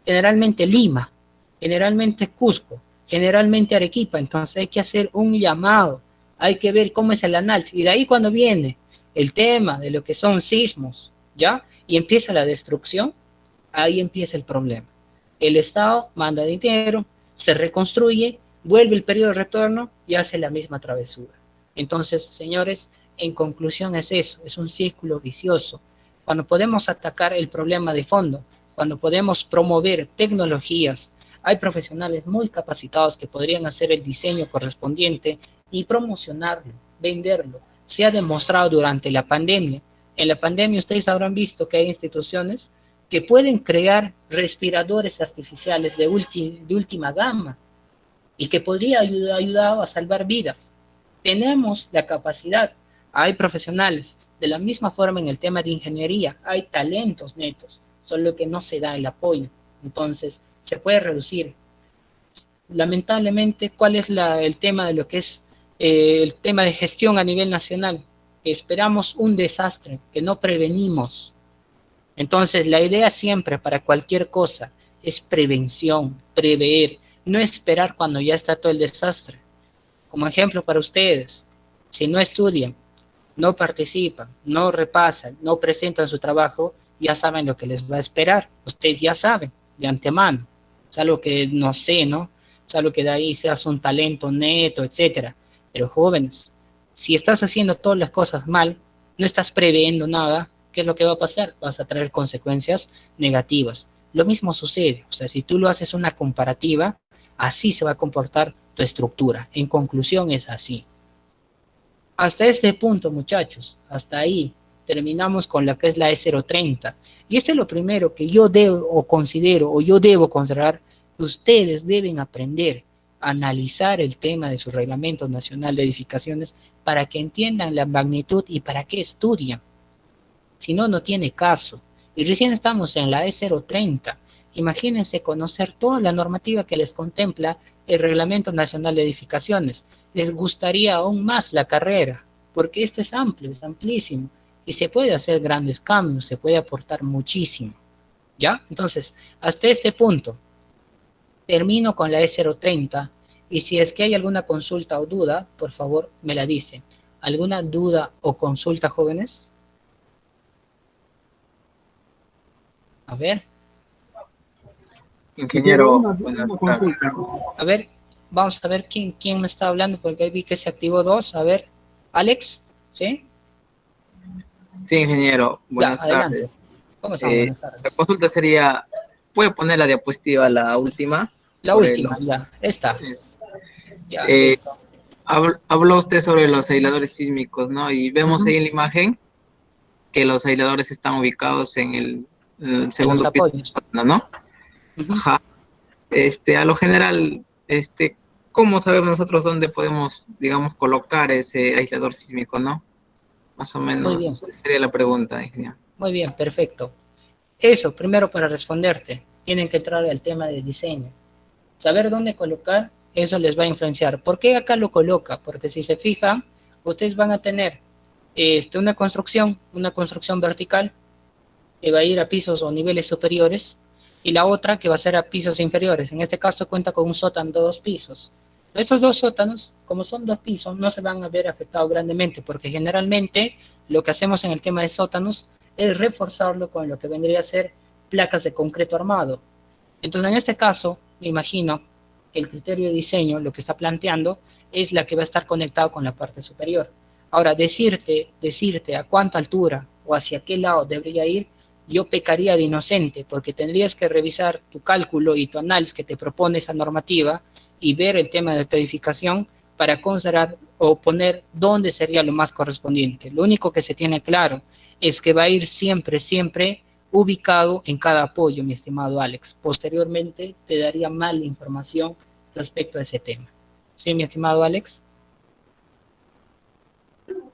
Generalmente Lima, generalmente Cusco, generalmente Arequipa. Entonces hay que hacer un llamado. Hay que ver cómo es el análisis. Y de ahí cuando viene el tema de lo que son sismos, ¿ya? Y empieza la destrucción, ahí empieza el problema. El Estado manda dinero, se reconstruye, vuelve el periodo de retorno y hace la misma travesura. Entonces, señores, en conclusión es eso, es un círculo vicioso. Cuando podemos atacar el problema de fondo, cuando podemos promover tecnologías, hay profesionales muy capacitados que podrían hacer el diseño correspondiente y promocionarlo, venderlo. Se ha demostrado durante la pandemia. En la pandemia ustedes habrán visto que hay instituciones que pueden crear respiradores artificiales de última gama y que podría ayudar a salvar vidas. Tenemos la capacidad, hay profesionales, de la misma forma en el tema de ingeniería, hay talentos netos, solo que no se da el apoyo. Entonces, se puede reducir. Lamentablemente, ¿cuál es el tema de lo que es el tema de gestión a nivel nacional? Que esperamos un desastre, que no prevenimos. Entonces, la idea siempre para cualquier cosa es prevención, prever, no esperar cuando ya está todo el desastre. Como ejemplo para ustedes, si no estudian, no participan, no repasan, no presentan su trabajo, ya saben lo que les va a esperar. Ustedes ya saben de antemano. Es algo que no sé, ¿no? Es algo que de ahí seas un talento neto, etcétera. Pero jóvenes, si estás haciendo todas las cosas mal, no estás previendo nada, ¿qué es lo que va a pasar? Vas a traer consecuencias negativas. Lo mismo sucede, o sea, si tú lo haces una comparativa, así se va a comportar tu estructura. En conclusión es así. Hasta este punto, muchachos, hasta ahí terminamos con la que es la E030. Y este es lo primero que yo debo o considero o yo debo considerar que ustedes deben aprender a analizar el tema de su Reglamento Nacional de Edificaciones para que entiendan la magnitud y para qué estudian. Si no, no tiene caso. Y recién estamos en la E030. Imagínense conocer toda la normativa que les contempla el Reglamento Nacional de Edificaciones. Les gustaría aún más la carrera, porque esto es amplio, es amplísimo, y se puede hacer grandes cambios, se puede aportar muchísimo. ¿Ya? Entonces, hasta este punto, termino con la E030, y si es que hay alguna consulta o duda, por favor, me la dicen. ¿Alguna duda o consulta, jóvenes? A ver. Ingeniero, Una consulta. A ver, vamos a ver quién me está hablando, porque ahí vi que se activó dos. A ver, Alex, ¿sí? Sí, ingeniero, buenas tardes. ¿Cómo están? Buenas tardes. La consulta sería, ¿puede poner la diapositiva, la última? La última, ya, esta. Ya, listo. Habló usted sobre los aisladores sísmicos, ¿no? Y vemos ahí en la imagen que los aisladores están ubicados en el segundo piso, ¿no? Ajá. A lo general, ¿cómo sabemos nosotros dónde podemos, digamos, colocar ese aislador sísmico, no? Más o menos sería la pregunta, ingeniero. Muy bien, perfecto. Eso, primero para responderte, tienen que entrar al tema de diseño. Saber dónde colocar, eso les va a influenciar. ¿Por qué acá lo coloca? Porque si se fijan, ustedes van a tener una construcción vertical que va a ir a pisos o niveles superiores, y la otra que va a ser a pisos inferiores. En este caso cuenta con un sótano de 2 pisos. Estos 2 sótanos, como son 2 pisos, no se van a ver afectados grandemente, porque generalmente lo que hacemos en el tema de sótanos es reforzarlo con lo que vendría a ser placas de concreto armado. Entonces, en este caso, me imagino que el criterio de diseño, lo que está planteando, es la que va a estar conectado con la parte superior. Ahora, decirte a cuánta altura o hacia qué lado debería ir, yo pecaría de inocente, porque tendrías que revisar tu cálculo y tu análisis que te propone esa normativa y ver el tema de tu edificación para considerar o poner dónde sería lo más correspondiente. Lo único que se tiene claro es que va a ir siempre ubicado en cada apoyo, mi estimado Alex. Posteriormente te daría más información respecto a ese tema. ¿Sí, mi estimado Alex?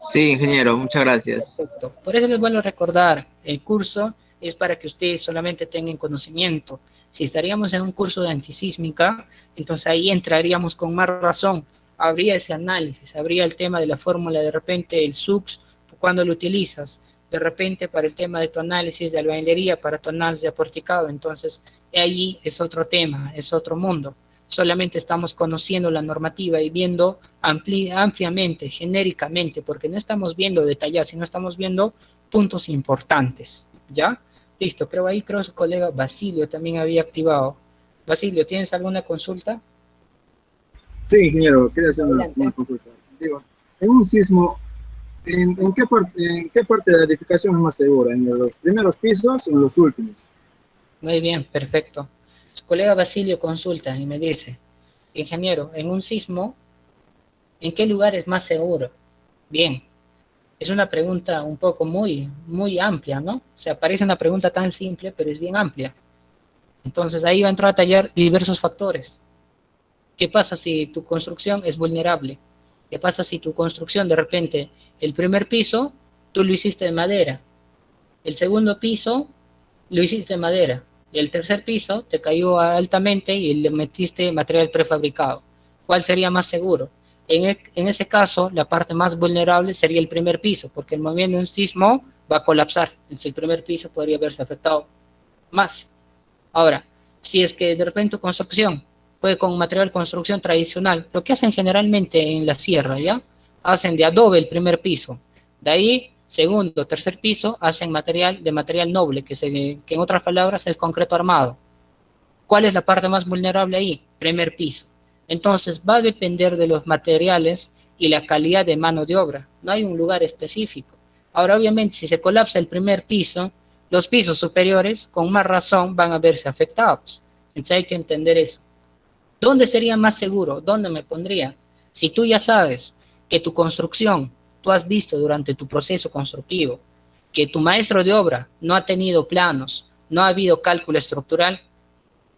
Sí, ingeniero, muchas gracias. Perfecto. Por eso les vuelvo a recordar, el curso es para que ustedes solamente tengan conocimiento. Si estaríamos en un curso de antisísmica, entonces ahí entraríamos con más razón. Habría ese análisis, habría el tema de la fórmula, de repente el SUX, cuando lo utilizas, de repente para el tema de tu análisis de albañilería, para tu análisis de aporticado, entonces allí es otro tema, es otro mundo. Solamente estamos conociendo la normativa y viendo ampliamente, genéricamente, porque no estamos viendo detalles, sino estamos viendo puntos importantes, ¿ya? Listo, creo que su colega Basilio también había activado. Basilio, ¿tienes alguna consulta? Sí, ingeniero, quería hacer una consulta. Digo, en un sismo, ¿en qué parte de la edificación es más segura? ¿En los primeros pisos o en los últimos? Muy bien, perfecto. Su colega Basilio consulta y me dice, ingeniero, en un sismo, ¿en qué lugar es más seguro? Bien, es una pregunta un poco muy amplia, ¿no? O sea, parece una pregunta tan simple, pero es bien amplia. Entonces ahí va a entrar a tallar diversos factores. ¿Qué pasa si tu construcción es vulnerable? ¿Qué pasa si tu construcción de repente, el primer piso, tú lo hiciste de madera, el segundo piso lo hiciste de madera, y el tercer piso te cayó altamente y le metiste material prefabricado? ¿Cuál sería más seguro? En ese caso, la parte más vulnerable sería el primer piso, porque el movimiento de un sismo va a colapsar. Entonces, el primer piso podría verse afectado más. Ahora, si es que de repente tu construcción fue con material de construcción tradicional, lo que hacen generalmente en la sierra, ¿ya? Hacen de adobe el primer piso. De ahí, segundo, tercer piso, hacen material noble, que en otras palabras es concreto armado. ¿Cuál es la parte más vulnerable ahí? Primer piso. Entonces, va a depender de los materiales y la calidad de mano de obra. No hay un lugar específico. Ahora, obviamente, si se colapsa el primer piso, los pisos superiores, con más razón, van a verse afectados. Entonces, hay que entender eso. ¿Dónde sería más seguro? ¿Dónde me pondría? Si tú ya sabes que tu construcción, tú has visto durante tu proceso constructivo, que tu maestro de obra no ha tenido planos, no ha habido cálculo estructural,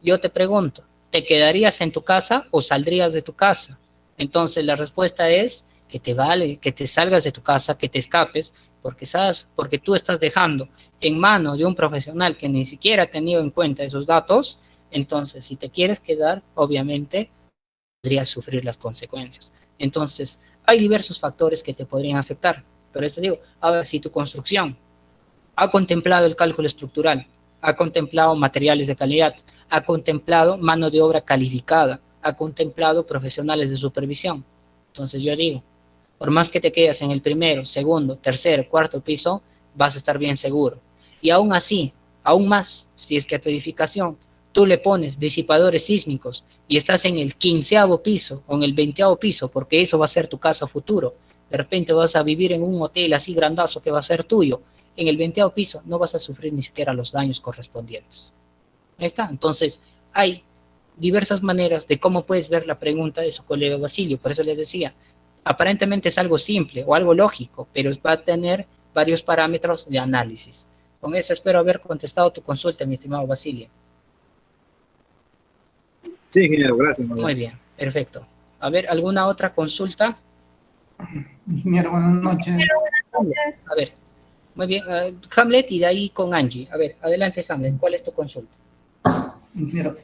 yo te pregunto, ¿te quedarías en tu casa o saldrías de tu casa? Entonces la respuesta es que te vale, que te salgas de tu casa, que te escapes, porque sabes, porque tú estás dejando en manos de un profesional que ni siquiera ha tenido en cuenta esos datos. Entonces, si te quieres quedar, obviamente podrías sufrir las consecuencias. Entonces, hay diversos factores que te podrían afectar, pero te digo, ahora si tu construcción ha contemplado el cálculo estructural, ha contemplado materiales de calidad, ha contemplado mano de obra calificada, ha contemplado profesionales de supervisión. Entonces yo digo, por más que te quedes en el primero, segundo, tercer, cuarto piso, vas a estar bien seguro. Y aún así, aún más, si es que a tu edificación tú le pones disipadores sísmicos y estás en el 15º piso o en el 20º piso, porque eso va a ser tu casa futuro, de repente vas a vivir en un hotel así grandazo que va a ser tuyo, en el 20º piso no vas a sufrir ni siquiera los daños correspondientes. Ahí está. Entonces, hay diversas maneras de cómo puedes ver la pregunta de su colega Basilio. Por eso les decía, aparentemente es algo simple o algo lógico, pero va a tener varios parámetros de análisis. Con eso espero haber contestado tu consulta, mi estimado Basilio. Sí, ingeniero, gracias. Muy bien, perfecto. A ver, ¿alguna otra consulta? Ingeniero, buenas noches. A ver, muy bien, Hamlet y de ahí con Angie. A ver, adelante Hamlet, ¿cuál es tu consulta? Ingeniero,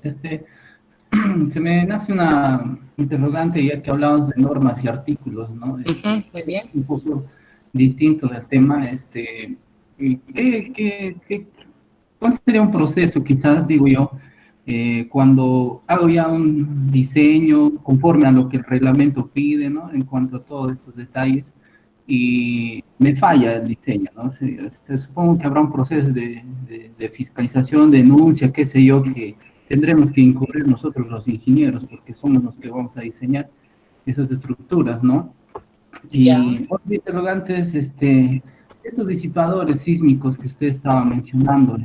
se me nace una interrogante ya que hablamos de normas y artículos, ¿no? Muy bien. Un poco distinto del tema, ¿cuál sería un proceso, quizás, digo yo, cuando hago ya un diseño conforme a lo que el reglamento pide, ¿no? En cuanto a todos estos detalles, y me falla el diseño, ¿no? Supongo que habrá un proceso de fiscalización, denuncia, qué sé yo, que tendremos que incurrir nosotros los ingenieros, porque somos los que vamos a diseñar esas estructuras, ¿no? Y otro interrogante es, estos disipadores sísmicos que usted estaba mencionando,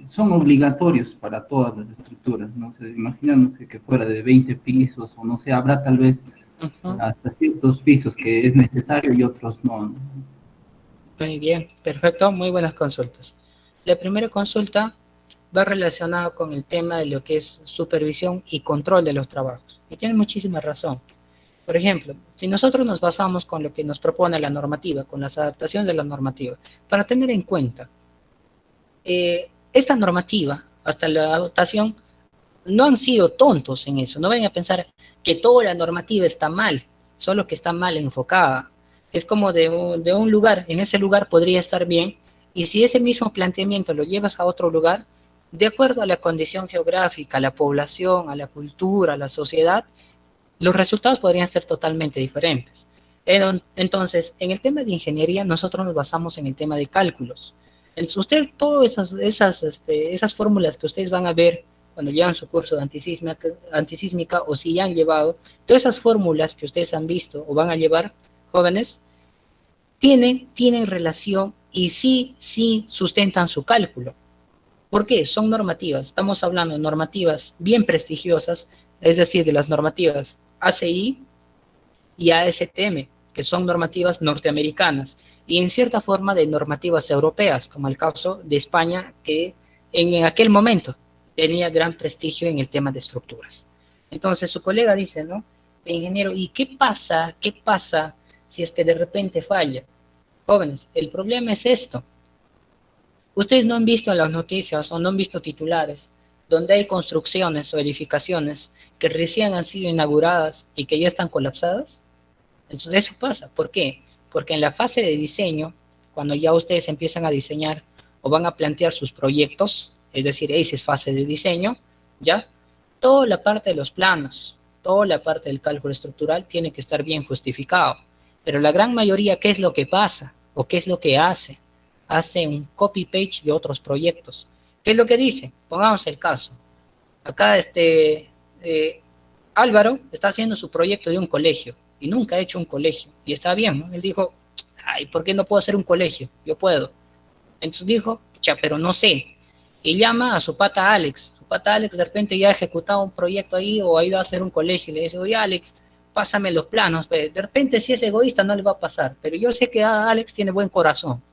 son obligatorios para todas las estructuras, no sé, imaginándose que fuera de 20 pisos, o no sé, habrá tal vez hasta ciertos pisos que es necesario y otros no. Muy bien, perfecto, muy buenas consultas. La primera consulta va relacionada con el tema de lo que es supervisión y control de los trabajos. Y tiene muchísima razón. Por ejemplo, si nosotros nos basamos con lo que nos propone la normativa, con las adaptaciones de la normativa, para tener en cuenta, esta normativa, hasta la adaptación, no han sido tontos en eso, no vayan a pensar que toda la normativa está mal, solo que está mal enfocada. Es como de un lugar, en ese lugar podría estar bien, y si ese mismo planteamiento lo llevas a otro lugar, de acuerdo a la condición geográfica, a la población, a la cultura, a la sociedad, los resultados podrían ser totalmente diferentes. Entonces, en el tema de ingeniería, nosotros nos basamos en el tema de cálculos. Usted, todas esas fórmulas que ustedes van a ver cuando llevan su curso de antisísmica, o si ya han llevado, todas esas fórmulas que ustedes han visto o van a llevar, jóvenes, tienen relación y sí sustentan su cálculo. ¿Por qué? Son normativas. Estamos hablando de normativas bien prestigiosas, es decir, de las normativas ACI y ASTM, que son normativas norteamericanas, y en cierta forma de normativas europeas, como el caso de España, que en aquel momento tenía gran prestigio en el tema de estructuras. Entonces su colega dice, ¿no? Ingeniero, ¿y qué pasa si es que de repente falla? Jóvenes, el problema es esto. Ustedes no han visto en las noticias o no han visto titulares donde hay construcciones o edificaciones que recién han sido inauguradas y que ya están colapsadas. Entonces eso pasa. ¿Por qué? Porque en la fase de diseño, cuando ya ustedes empiezan a diseñar o van a plantear sus proyectos, es decir, esa es fase de diseño, ¿ya? Toda la parte de los planos, toda la parte del cálculo estructural tiene que estar bien justificado. Pero la gran mayoría, ¿qué es lo que pasa? ¿O qué es lo que hace? Hace un copy-paste de otros proyectos. ¿Qué es lo que dice? Pongamos el caso. Acá Álvaro está haciendo su proyecto de un colegio y nunca ha hecho un colegio. Y está bien, ¿no? Él dijo, ay, ¿por qué no puedo hacer un colegio? Yo puedo. Entonces dijo, ya, pero no sé. Y llama a su pata Alex. Su pata Alex de repente ya ha ejecutado un proyecto ahí o ha ido a hacer un colegio y le dice, oye Alex, pásame los planos. Pero de repente si es egoísta no le va a pasar. Pero yo sé que Alex tiene buen corazón.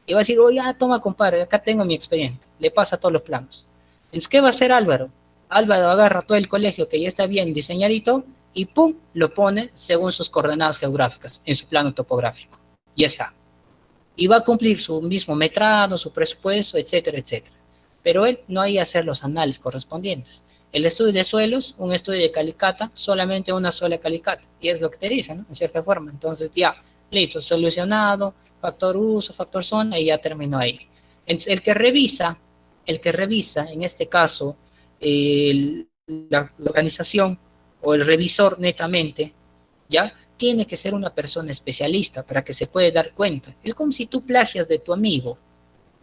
Y va a decir, oye, toma compadre, acá tengo mi expediente. Le pasa todos los planos. Entonces, ¿qué va a hacer Álvaro? Álvaro agarra todo el colegio que ya está bien diseñadito y ¡pum! Lo pone según sus coordenadas geográficas en su plano topográfico. Ya está. Y va a cumplir su mismo metrado, su presupuesto, etcétera, etcétera. Pero él no hay que hacer los análisis correspondientes. El estudio de suelos, un estudio de calicata, solamente una sola calicata. Y es lo que te dice, ¿no? En cierta forma. Entonces ya, listo, solucionado, factor uso, factor zona, y ya terminó ahí. Entonces, el que revisa, en este caso, la organización o el revisor netamente, ¿ya? Tiene que ser una persona especialista para que se pueda dar cuenta. Es como si tú plagias de tu amigo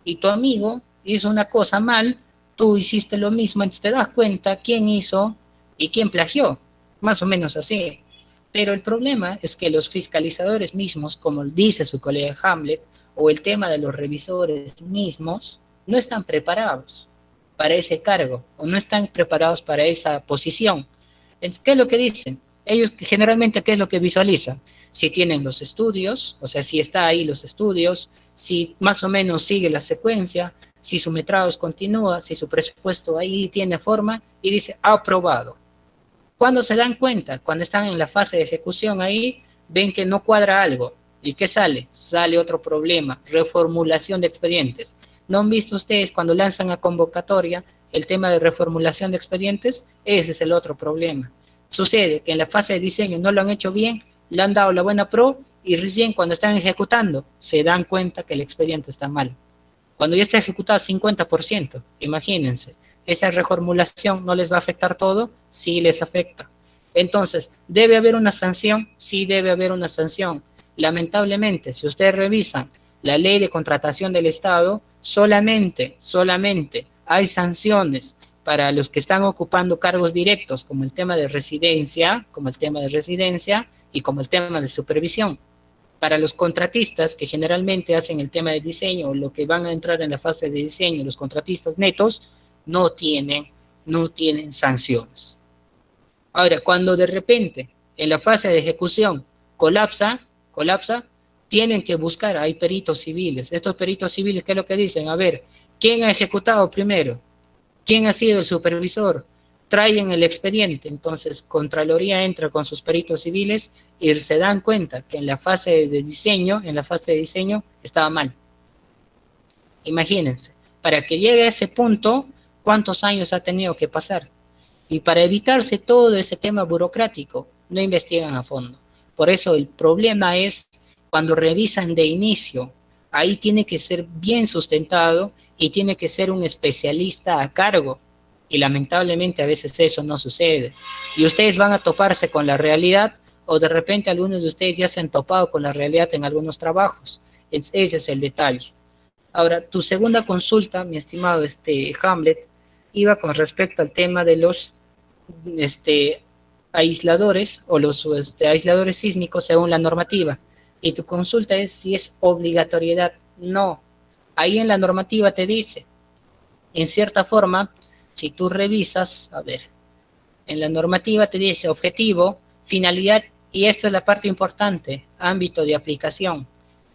y tu amigo hizo una cosa mal, tú hiciste lo mismo, entonces te das cuenta quién hizo y quién plagió, más o menos así. Pero el problema es que los fiscalizadores mismos, como dice su colega Hamlet, o el tema de los revisores mismos, no están preparados para ese cargo, o no están preparados para esa posición. Entonces, ¿qué es lo que dicen? Ellos generalmente, ¿qué es lo que visualizan? Si tienen los estudios, o sea, si está ahí los estudios, si más o menos sigue la secuencia, si su metrado continúa, si su presupuesto ahí tiene forma, y dice, aprobado. Cuando se dan cuenta, cuando están en la fase de ejecución ahí, ven que no cuadra algo. ¿Y qué sale? Sale otro problema, reformulación de expedientes. ¿No han visto ustedes cuando lanzan a convocatoria el tema de reformulación de expedientes? Ese es el otro problema. Sucede que en la fase de diseño no lo han hecho bien, le han dado la buena pro, y recién cuando están ejecutando se dan cuenta que el expediente está mal. Cuando ya está ejecutado 50%, imagínense, esa reformulación no les va a afectar todo, sí les afecta. Entonces, ¿debe haber una sanción? Sí debe haber una sanción. Lamentablemente, si ustedes revisan la ley de contratación del Estado, solamente hay sanciones para los que están ocupando cargos directos, como el tema de residencia, y como el tema de supervisión. Para los contratistas que generalmente hacen el tema de diseño, o lo que van a entrar en la fase de diseño, los contratistas netos, no tienen sanciones. Ahora, cuando de repente en la fase de ejecución colapsa, tienen que buscar, hay peritos civiles. Estos peritos civiles, ¿qué es lo que dicen? A ver, ¿quién ha ejecutado primero? ¿Quién ha sido el supervisor? traen el expediente. Entonces, Contraloría entra con sus peritos civiles y se dan cuenta que en la fase de diseño, estaba mal. Imagínense, para que llegue a ese punto, ¿cuántos años ha tenido que pasar? Y para evitarse todo ese tema burocrático, no investigan a fondo. Por eso el problema es cuando revisan de inicio, ahí tiene que ser bien sustentado y tiene que ser un especialista a cargo. Y lamentablemente a veces eso no sucede. Y ustedes van a toparse con la realidad, o de repente algunos de ustedes ya se han topado con la realidad en algunos trabajos. Ese es el detalle. Ahora, tu segunda consulta, mi estimado Hamlet, iba con respecto al tema de los aisladores o los aisladores sísmicos según la normativa. Y tu consulta es si es obligatoriedad. No. Ahí en la normativa te dice, en cierta forma, si tú revisas, a ver, en la normativa te dice objetivo, finalidad, y esta es la parte importante, ámbito de aplicación.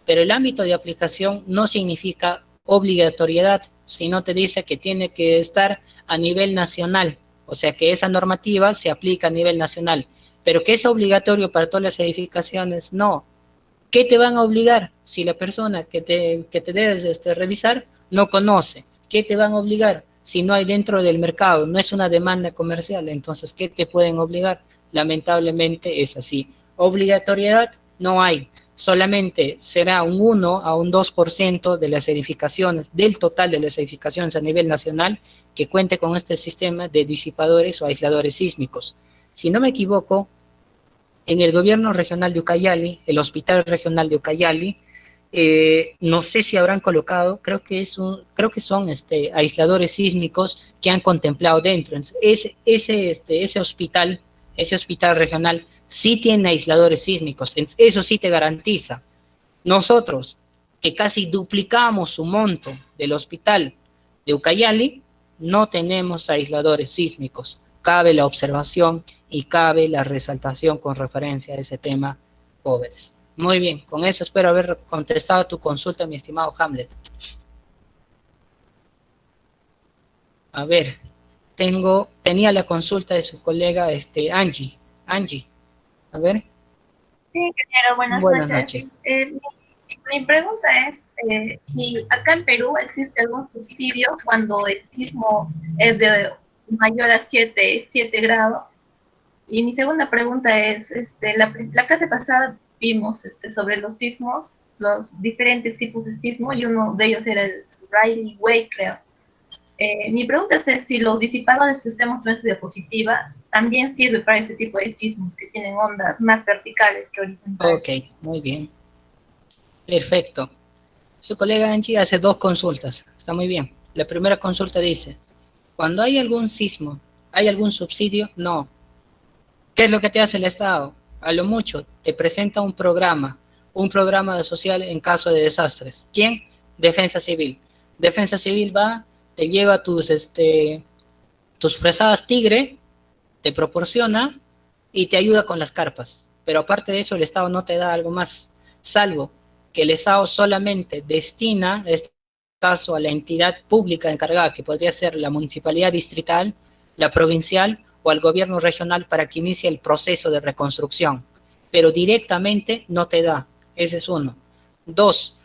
Pero el ámbito de aplicación no significa obligatoriedad, sino te dice que tiene que estar a nivel nacional, o sea que esa normativa se aplica a nivel nacional. Pero que es obligatorio para todas las edificaciones, no. ¿Qué te van a obligar si la persona que te debes revisar no conoce? ¿Qué te van a obligar si no hay dentro del mercado? No es una demanda comercial, entonces, ¿qué te pueden obligar? Lamentablemente es así. Obligatoriedad no hay. Solamente será un 1 a un 2% de las edificaciones, del total de las edificaciones a nivel nacional, que cuente con este sistema de disipadores o aisladores sísmicos. Si no me equivoco, en el gobierno regional de Ucayali, el hospital regional de Ucayali, no sé si habrán colocado, creo que son aisladores sísmicos que han contemplado dentro. Ese hospital regional sí tiene aisladores sísmicos, eso sí te garantiza. Nosotros, que casi duplicamos su monto del hospital de Ucayali, no tenemos aisladores sísmicos. Cabe la observación y cabe la resaltación con referencia a ese tema, jóvenes. Muy bien, con eso espero haber contestado tu consulta, mi estimado Hamlet. A ver, tenía la consulta de su colega Angie. Angie, a ver. Sí, ingeniero, buenas noches. Mi pregunta es, si acá en Perú existe algún subsidio cuando el sismo es de mayor a 7 grados. Y mi segunda pregunta es, la clase pasada vimos sobre los sismos, los diferentes tipos de sismo, y uno de ellos era el Rayleigh Wave, creo. Mi pregunta es si los disipadores que usted mostró en su diapositiva también sirven para ese tipo de sismos que tienen ondas más verticales que horizontales. Ok, muy bien. Perfecto. Su colega Angie hace dos consultas. Está muy bien. La primera consulta dice, cuando hay algún sismo, ¿hay algún subsidio? No. ¿Qué es lo que te hace el Estado? A lo mucho, te presenta un programa de social en caso de desastres. ¿Quién? Defensa Civil. Defensa Civil va, te lleva tus fresadas Tigre, te proporciona y te ayuda con las carpas. Pero aparte de eso, el Estado no te da algo más, salvo que el Estado solamente destina, en este caso, a la entidad pública encargada, que podría ser la municipalidad distrital, la provincial o al gobierno regional, para que inicie el proceso de reconstrucción. Pero directamente no te da. Ese es uno. Dos,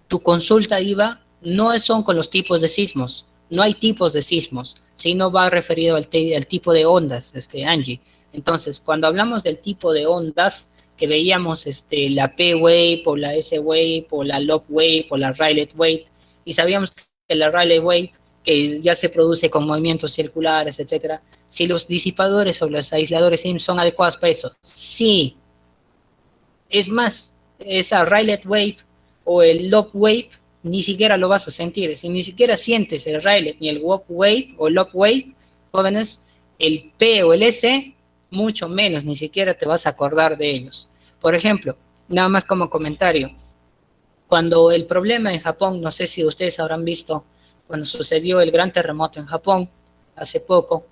tu consulta iba, no son con los tipos de sismos, no hay tipos de sismos, sino va referido al tipo de ondas, Angie. Entonces, cuando hablamos del tipo de ondas, que veíamos la P-Wave, o la S-Wave, o la Lob-Wave, o la Rayleigh Wave, y sabíamos que la Rayleigh Wave, que ya se produce con movimientos circulares, etcétera, si los disipadores o los aisladores son adecuados para eso. Sí. Es más, esa Rayleigh Wave o el Lob Wave ni siquiera lo vas a sentir. Si ni siquiera sientes el Rayleigh ni el Lob Wave o Lob Wave, jóvenes, el P o el S, mucho menos, ni siquiera te vas a acordar de ellos. Por ejemplo, nada más como comentario, cuando el problema en Japón, no sé si ustedes habrán visto, cuando sucedió el gran terremoto en Japón, hace poco,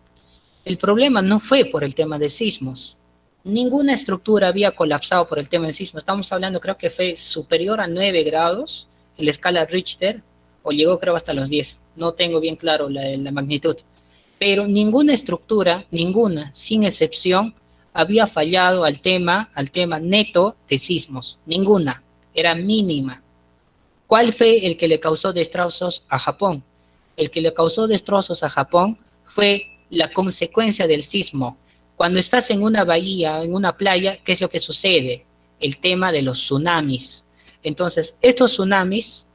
el problema no fue por el tema de sismos. Ninguna estructura había colapsado por el tema del sismo. Estamos hablando, creo que fue superior a 9 grados en la escala Richter, o llegó creo hasta los 10. No tengo bien claro la magnitud. pero ninguna estructura, ninguna, sin excepción, había fallado al tema neto de sismos, ninguna, era mínima. ¿Cuál fue el que le causó destrozos a Japón? El que le causó destrozos a Japón fue la consecuencia del sismo. Cuando estás en una bahía, en una playa, ¿qué es lo que sucede? El tema de los tsunamis. Entonces, estos tsunamis,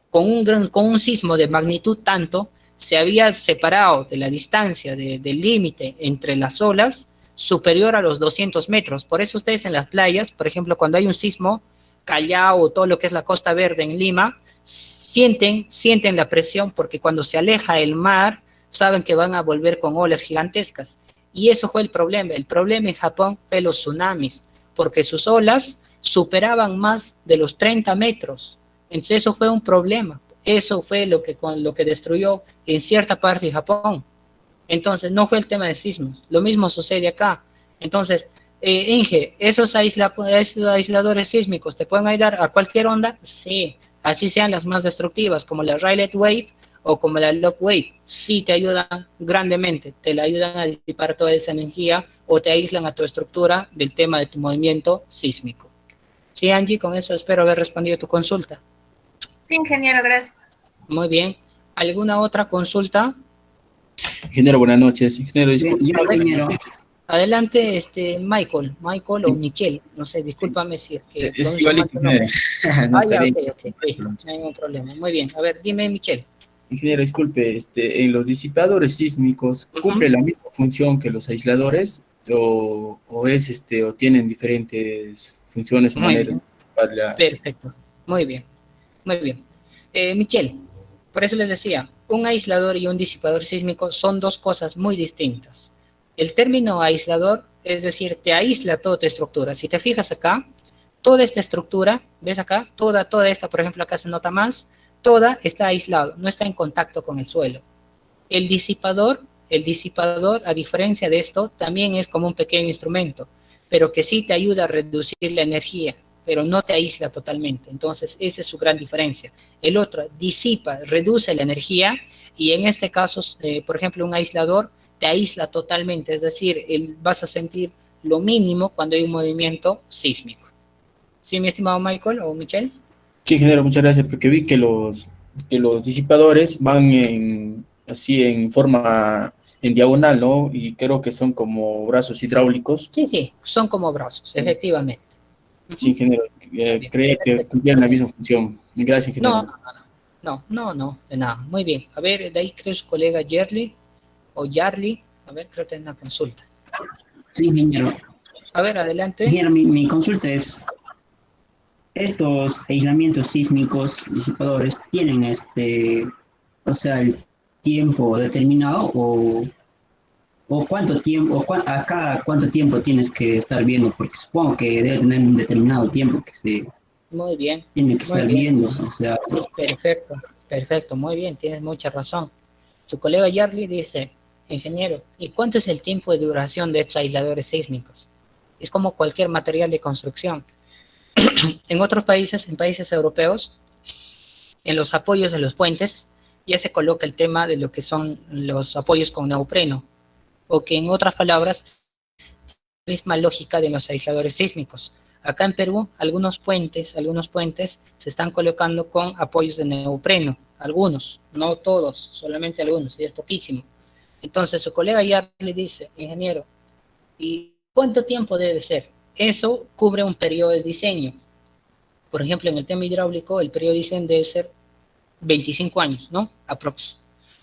con un sismo de magnitud tanto, se había separado de la distancia, del límite entre las olas, superior a los 200 metros. Por eso ustedes en las playas, por ejemplo, cuando hay un sismo, Callao o todo lo que es la Costa Verde en Lima, sienten la presión porque cuando se aleja el mar, saben que van a volver con olas gigantescas. Y eso fue el problema. El problema en Japón fue los tsunamis, porque sus olas superaban más de los 30 metros. Entonces eso fue un problema. Eso fue lo que destruyó en cierta parte de Japón. Entonces no fue el tema de sismos. Lo mismo sucede acá. Entonces, Inge, ¿esos aisladores sísmicos te pueden ayudar a cualquier onda? Sí, así sean las más destructivas, como la Rayleigh Wave o como la Log Wave. Sí te ayudan grandemente, te la ayudan a disipar toda esa energía o te aíslan a tu estructura del tema de tu movimiento sísmico. Sí, Angie, con eso espero haber respondido tu consulta. Sí, ingeniero, gracias. Muy bien. ¿Alguna otra consulta? Ingeniero, buenas noches. Ingeniero, ingeniero. Adelante, Michael o Michelle, no sé, discúlpame si es que... Es igualito, ingeniero. No, ya, ok, no hay ningún problema. Muy bien, a ver, dime, Michelle. Ingeniero, disculpe, en los disipadores sísmicos, ¿cumple la misma función que los aisladores o tienen diferentes funciones o maneras de disipar la... Perfecto, muy bien, muy bien. Michelle, por eso les decía, un aislador y un disipador sísmico son dos cosas muy distintas. El término aislador, es decir, te aísla toda tu estructura. Si te fijas acá, toda esta estructura, ¿ves acá? Toda esta, por ejemplo, acá se nota más, toda está aislado, no está en contacto con el suelo. El disipador, a diferencia de esto, también es como un pequeño instrumento, pero que sí te ayuda a reducir la energía, pero no te aísla totalmente. Entonces, esa es su gran diferencia. El otro disipa, reduce la energía, y en este caso, por ejemplo, un aislador te aísla totalmente, es decir, vas a sentir lo mínimo cuando hay un movimiento sísmico. ¿Sí, mi estimado Michael o Michelle? Sí, ingeniero, muchas gracias, porque vi que los disipadores van en forma en diagonal, ¿no? Y creo que son como brazos hidráulicos. Sí, son como brazos, efectivamente. Sí, ingeniero, cree que cumplían la misma función. Gracias, ingeniero. No, de nada. Muy bien. A ver, de ahí creo su colega Yarly, a ver, creo que hay una consulta. Sí, ingeniero. A ver, adelante. Ingeniero, mi consulta es, ¿estos aislamientos sísmicos disipadores tienen el tiempo determinado o cuánto tiempo, a cada cuánto tiempo tienes que estar viendo? Porque supongo que debe tener un determinado tiempo que se muy bien, tiene que estar viendo, o sea... Perfecto, muy bien, tienes mucha razón. Su colega Yarly dice, ingeniero, ¿y cuánto es el tiempo de duración de estos aisladores sísmicos? Es como cualquier material de construcción. En otros países, en países europeos, en los apoyos de los puentes, ya se coloca el tema de lo que son los apoyos con neopreno, o que en otras palabras, la misma lógica de los aisladores sísmicos. Acá en Perú, algunos puentes se están colocando con apoyos de neopreno, algunos, no todos, solamente algunos, y es poquísimo. Entonces su colega ya le dice, ingeniero, ¿y cuánto tiempo debe ser? Eso cubre un periodo de diseño. Por ejemplo, en el tema hidráulico, el periodo de diseño debe ser 25 años, ¿no? Aprox.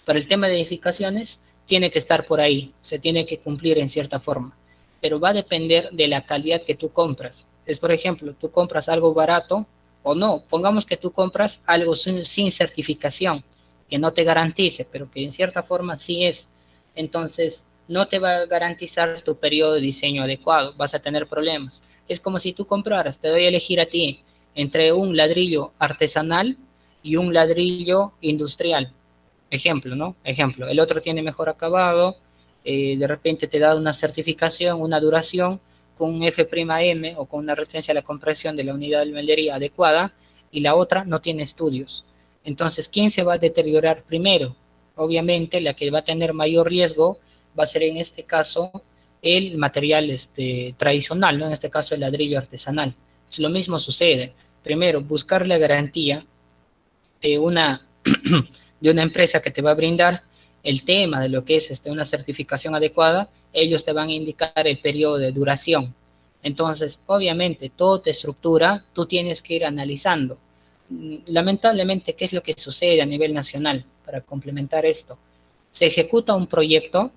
Para el tema de edificaciones, tiene que estar por ahí, se tiene que cumplir en cierta forma, pero va a depender de la calidad que tú compras. Es, por ejemplo, tú compras algo barato o no, pongamos que tú compras algo sin certificación, que no te garantice, pero que en cierta forma sí es. Entonces, no te va a garantizar tu periodo de diseño adecuado, vas a tener problemas. Es como si tú compraras, te doy a elegir a ti, entre un ladrillo artesanal y un ladrillo industrial. Ejemplo, ¿no? Ejemplo, el otro tiene mejor acabado, de repente te da una certificación, una duración, con un F'M o con una resistencia a la compresión de la unidad de albañilería adecuada, y la otra no tiene estudios. Entonces, ¿quién se va a deteriorar primero? Obviamente, la que va a tener mayor riesgo va a ser en este caso el material tradicional, ¿no? En este caso el ladrillo artesanal. Pues lo mismo sucede. Primero, buscar la garantía de una, de una empresa que te va a brindar el tema de lo que es una certificación adecuada. Ellos te van a indicar el periodo de duración. Entonces, obviamente, toda tu estructura tú tienes que ir analizando. Lamentablemente, ¿qué es lo que sucede a nivel nacional para complementar esto? Se ejecuta un proyecto,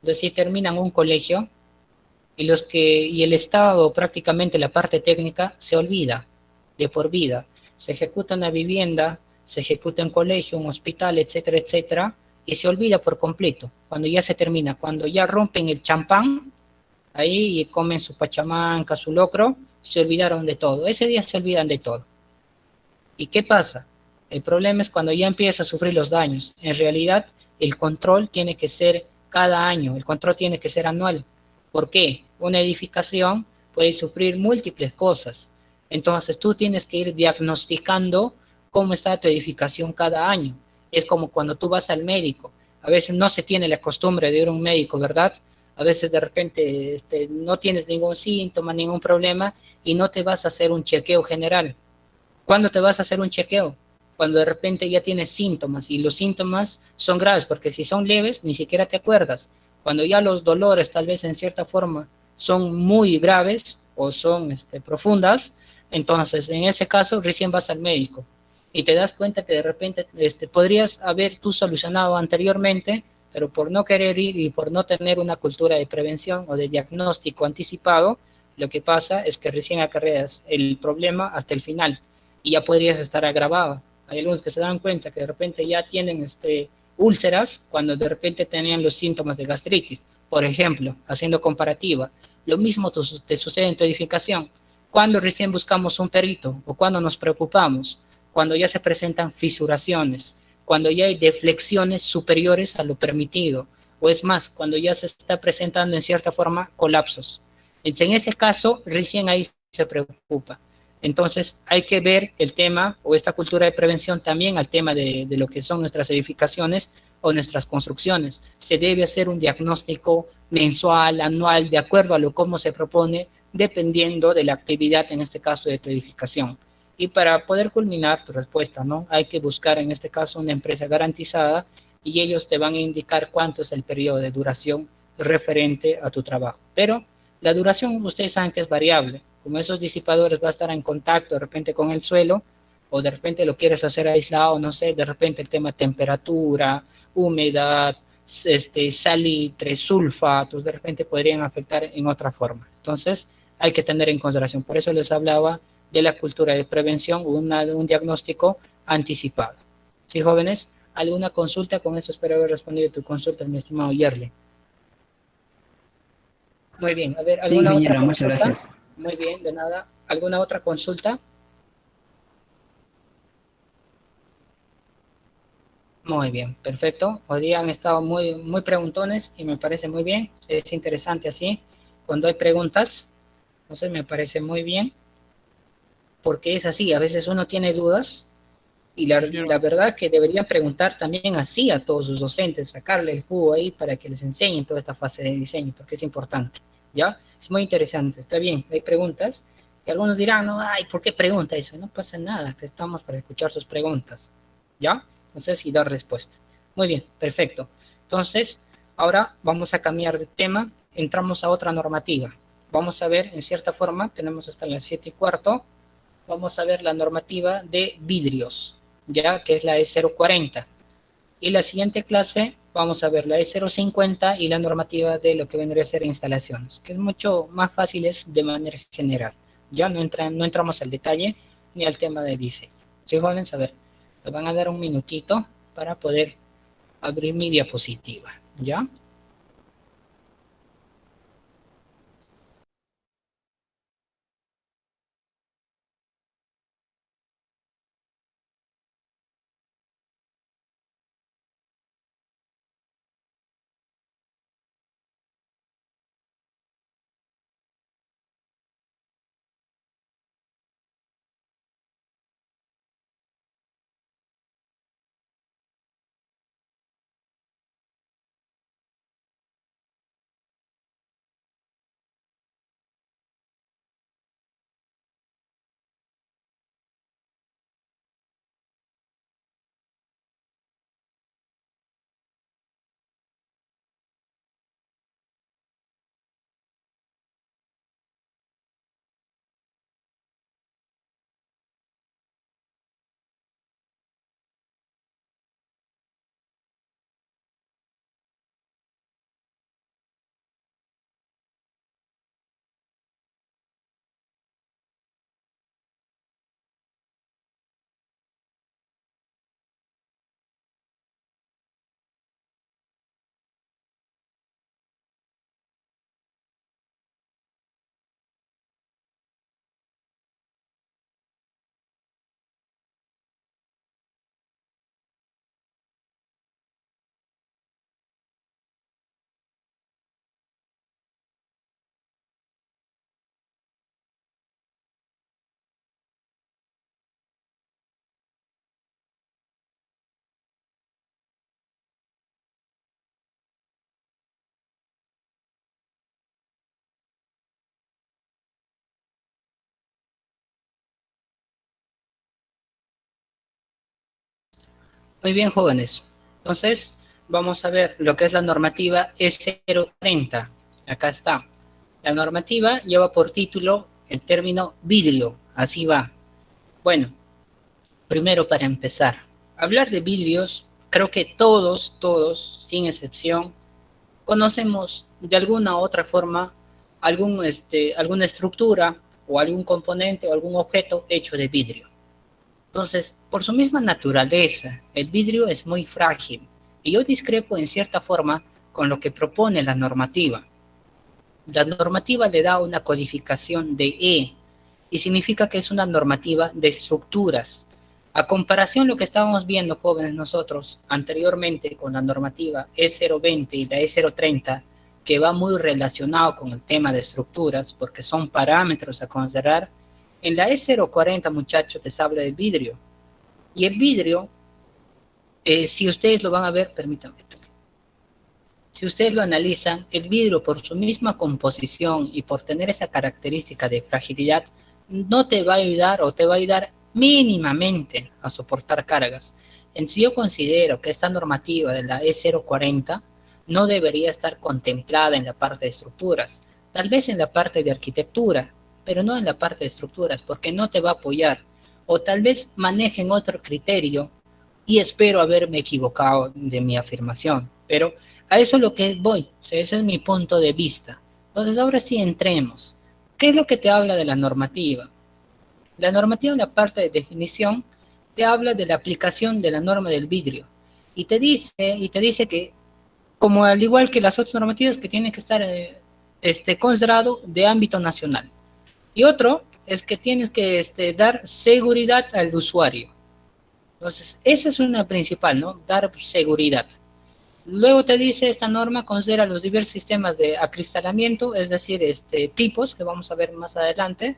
es decir, terminan un colegio y el Estado, prácticamente la parte técnica, se olvida de por vida. Se ejecuta una vivienda, se ejecuta un colegio, un hospital, etcétera, etcétera, y se olvida por completo. Cuando ya se termina, cuando ya rompen el champán, ahí y comen su pachamanca, su locro, se olvidaron de todo. Ese día se olvidan de todo. ¿Y qué pasa? El problema es cuando ya empieza a sufrir los daños. En realidad, el control tiene que ser cada año, el control tiene que ser anual. ¿Por qué? Una edificación puede sufrir múltiples cosas. Entonces tú tienes que ir diagnosticando cómo está tu edificación cada año. Es como cuando tú vas al médico. A veces no se tiene la costumbre de ir a un médico, ¿verdad? A veces de repente no tienes ningún síntoma, ningún problema y no te vas a hacer un chequeo general. ¿Cuándo te vas a hacer un chequeo? Cuando de repente ya tienes síntomas y los síntomas son graves, porque si son leves ni siquiera te acuerdas. Cuando ya los dolores tal vez en cierta forma son muy graves o son profundas, entonces en ese caso recién vas al médico y te das cuenta que de repente podrías haber tú solucionado anteriormente, pero por no querer ir y por no tener una cultura de prevención o de diagnóstico anticipado, lo que pasa es que recién acarreas el problema hasta el final y ya podrías estar agravado. Hay algunos que se dan cuenta que de repente ya tienen úlceras cuando de repente tenían los síntomas de gastritis. Por ejemplo, haciendo comparativa, lo mismo te sucede en tu edificación. Cuando recién buscamos un perito o cuando nos preocupamos, cuando ya se presentan fisuraciones, cuando ya hay deflexiones superiores a lo permitido, o es más, cuando ya se está presentando en cierta forma colapsos. En ese caso, recién ahí se preocupa. Entonces hay que ver el tema o esta cultura de prevención también al tema de lo que son nuestras edificaciones o nuestras construcciones. Se debe hacer un diagnóstico mensual, anual, de acuerdo a lo cómo se propone, dependiendo de la actividad, en este caso de tu edificación. Y para poder culminar tu respuesta, ¿no? Hay que buscar en este caso una empresa garantizada y ellos te van a indicar cuánto es el periodo de duración referente a tu trabajo. Pero la duración, ustedes saben que es variable. Como esos disipadores va a estar en contacto de repente con el suelo, o de repente lo quieres hacer aislado, no sé, de repente el tema temperatura, humedad, salitre, sulfatos, de repente podrían afectar en otra forma. Entonces, hay que tener en consideración. Por eso les hablaba de la cultura de prevención, un diagnóstico anticipado. ¿Sí, jóvenes? ¿Alguna consulta? Con eso espero haber respondido a tu consulta, mi estimado Yerle. Muy bien, a ver, ¿alguna sí, otra muchas consulta? gracias. Muy bien, de nada. ¿Alguna otra consulta? Muy bien, perfecto. Hoy día han estado muy preguntones y me parece muy bien. Es interesante así. Cuando hay preguntas, entonces me parece muy bien, porque es así. A veces uno tiene dudas y la verdad que deberían preguntar también así a todos sus docentes, sacarle el jugo ahí para que les enseñen toda esta fase de diseño, porque es importante. ¿Ya? Es muy interesante. Está bien, hay preguntas. Y algunos dirán, no, ay, ¿por qué pregunta eso? No pasa nada, que estamos para escuchar sus preguntas. ¿Ya? Entonces, y dar respuesta. Muy bien, perfecto. Entonces, ahora vamos a cambiar de tema. Entramos a otra normativa. Vamos a ver, en cierta forma, tenemos hasta las 7:15. Vamos a ver la normativa de vidrios, ya que es la E040. Y la siguiente clase vamos a ver la E050 y la normativa de lo que vendría a ser instalaciones, que es mucho más fáciles de manera general. Ya no entramos al detalle ni al tema de diseño. ¿Sí, jóvenes? A ver, me van a dar un minutito para poder abrir mi diapositiva. ¿Ya? Muy bien, jóvenes. Entonces, vamos a ver lo que es la normativa E030. Acá está. La normativa lleva por título el término vidrio. Así va. Bueno, primero para empezar, hablar de vidrios, creo que todos, sin excepción, conocemos de alguna u otra forma alguna estructura o algún componente o algún objeto hecho de vidrio. Entonces, por su misma naturaleza, el vidrio es muy frágil y yo discrepo en cierta forma con lo que propone la normativa. La normativa le da una codificación de E y significa que es una normativa de estructuras. A comparación de lo que estábamos viendo, jóvenes, nosotros anteriormente con la normativa E020 y la E030, que va muy relacionado con el tema de estructuras, porque son parámetros a considerar, en la E040, muchachos, les habla del vidrio. Y el vidrio, si ustedes lo van a ver, permítanme. Si ustedes lo analizan, el vidrio por su misma composición y por tener esa característica de fragilidad, no te va a ayudar o te va a ayudar mínimamente a soportar cargas. En sí yo considero que esta normativa de la E040 no debería estar contemplada en la parte de estructuras, tal vez en la parte de arquitectura, pero no en la parte de estructuras, porque no te va a apoyar, o tal vez manejen otro criterio, y espero haberme equivocado de mi afirmación, pero a eso es lo que voy, o sea, ese es mi punto de vista. Entonces ahora sí entremos. ¿Qué es lo que te habla de la normativa? La normativa en la parte de definición te habla de la aplicación de la norma del vidrio, y te dice que, como al igual que las otras normativas, que tiene que estar considerado de ámbito nacional. Y otro es que tienes que dar seguridad al usuario. Entonces, esa es una principal, ¿no? Dar seguridad. Luego te dice, esta norma considera los diversos sistemas de acristalamiento, es decir, tipos, que vamos a ver más adelante,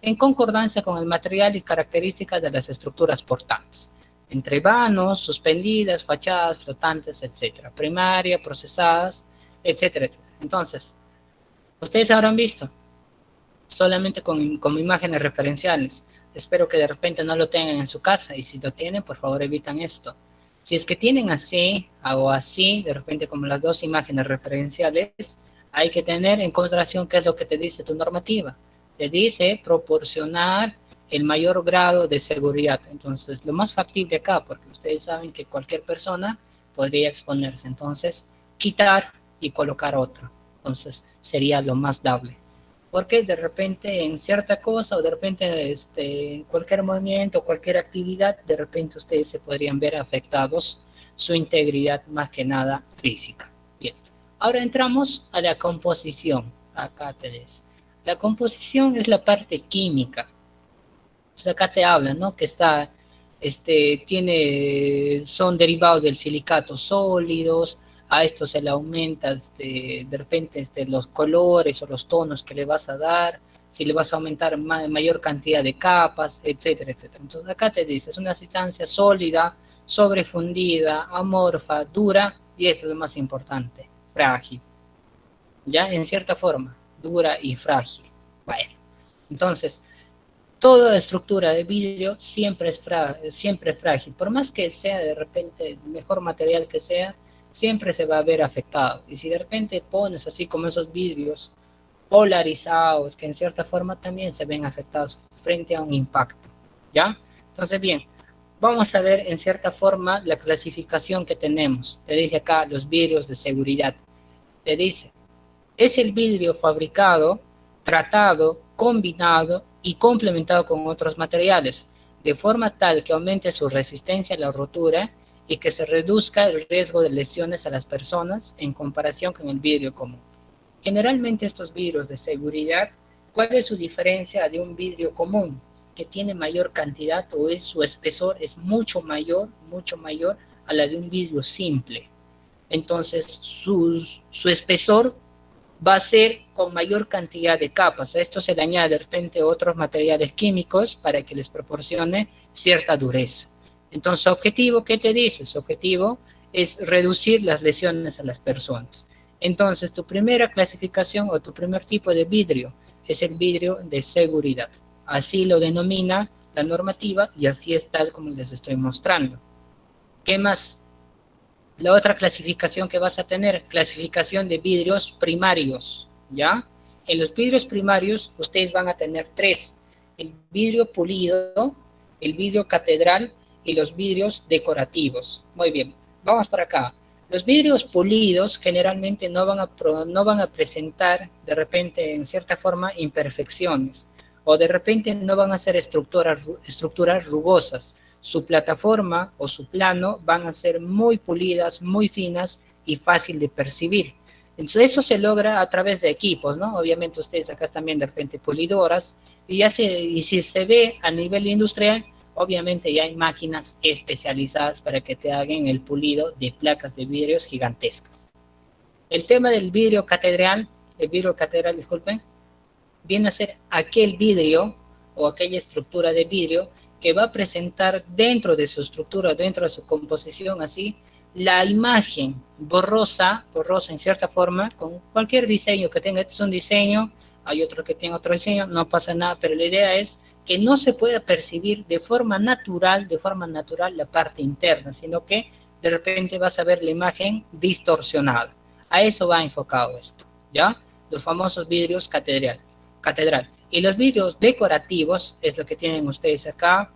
en concordancia con el material y características de las estructuras portantes, entre vanos, suspendidas, fachadas, flotantes, etcétera, primaria, procesadas, etcétera, etcétera. Entonces, ustedes habrán visto, solamente con imágenes referenciales. Espero que de repente no lo tengan en su casa, y si lo tienen, por favor evitan esto. Si es que tienen así o así, de repente como las dos imágenes referenciales, hay que tener en consideración qué es lo que te dice tu normativa. Te dice proporcionar el mayor grado de seguridad. Entonces, lo más factible acá, porque ustedes saben que cualquier persona podría exponerse. Entonces, quitar y colocar otro. Entonces, sería lo más dable. Porque de repente en cierta cosa o de repente en cualquier movimiento, cualquier actividad, de repente ustedes se podrían ver afectados su integridad más que nada física. Bien, ahora entramos a la composición. Acá te des. La composición es la parte química. Entonces acá te habla, ¿no? Que está, son derivados del silicato sólidos. A esto se le aumenta de repente los colores o los tonos que le vas a dar, si le vas a aumentar mayor cantidad de capas, etcétera, etcétera. Entonces acá te dice, es una sustancia sólida, sobrefundida, amorfa, dura, y esto es lo más importante, frágil. Ya en cierta forma, dura y frágil. Bueno, entonces, toda estructura de vidrio siempre es frágil, por más que sea de repente el mejor material que sea, siempre se va a ver afectado. Y si de repente pones así como esos vidrios polarizados, que en cierta forma también se ven afectados frente a un impacto, ¿ya? Entonces, bien, vamos a ver en cierta forma la clasificación que tenemos. Te dice acá los vidrios de seguridad. Te dice, es el vidrio fabricado, tratado, combinado y complementado con otros materiales, de forma tal que aumente su resistencia a la rotura y que se reduzca el riesgo de lesiones a las personas en comparación con el vidrio común. Generalmente estos vidrios de seguridad, ¿cuál es su diferencia de un vidrio común? Que tiene mayor cantidad o su espesor es mucho mayor a la de un vidrio simple. Entonces su espesor va a ser con mayor cantidad de capas. A esto se le añade de repente otros materiales químicos para que les proporcione cierta dureza. Entonces, su objetivo, ¿qué te dice? Su objetivo es reducir las lesiones a las personas. Entonces, tu primera clasificación o tu primer tipo de vidrio es el vidrio de seguridad. Así lo denomina la normativa y así es tal como les estoy mostrando. ¿Qué más? La otra clasificación que vas a tener, clasificación de vidrios primarios, ¿ya? En los vidrios primarios ustedes van a tener 3, el vidrio pulido, el vidrio catedral y los vidrios decorativos. Muy bien, vamos para acá. Los vidrios pulidos generalmente no van a presentar de repente en cierta forma imperfecciones o de repente no van a ser estructuras rugosas. Su plataforma o su plano van a ser muy pulidas, muy finas y fácil de percibir. Entonces eso se logra a través de equipos, ¿no? Obviamente ustedes acá también de repente pulidoras y si se ve a nivel industrial, obviamente ya hay máquinas especializadas para que te hagan el pulido de placas de vidrios gigantescas. El tema del vidrio catedral, disculpen, viene a ser aquel vidrio o aquella estructura de vidrio que va a presentar dentro de su estructura, dentro de su composición así, la imagen borrosa en cierta forma, con cualquier diseño que tenga. Este es un diseño, hay otro que tiene otro diseño, no pasa nada, pero la idea es que no se pueda percibir de forma natural la parte interna, sino que de repente vas a ver la imagen distorsionada. A eso va enfocado esto, ¿ya? Los famosos vidrios catedral. Y los vidrios decorativos, es lo que tienen ustedes acá,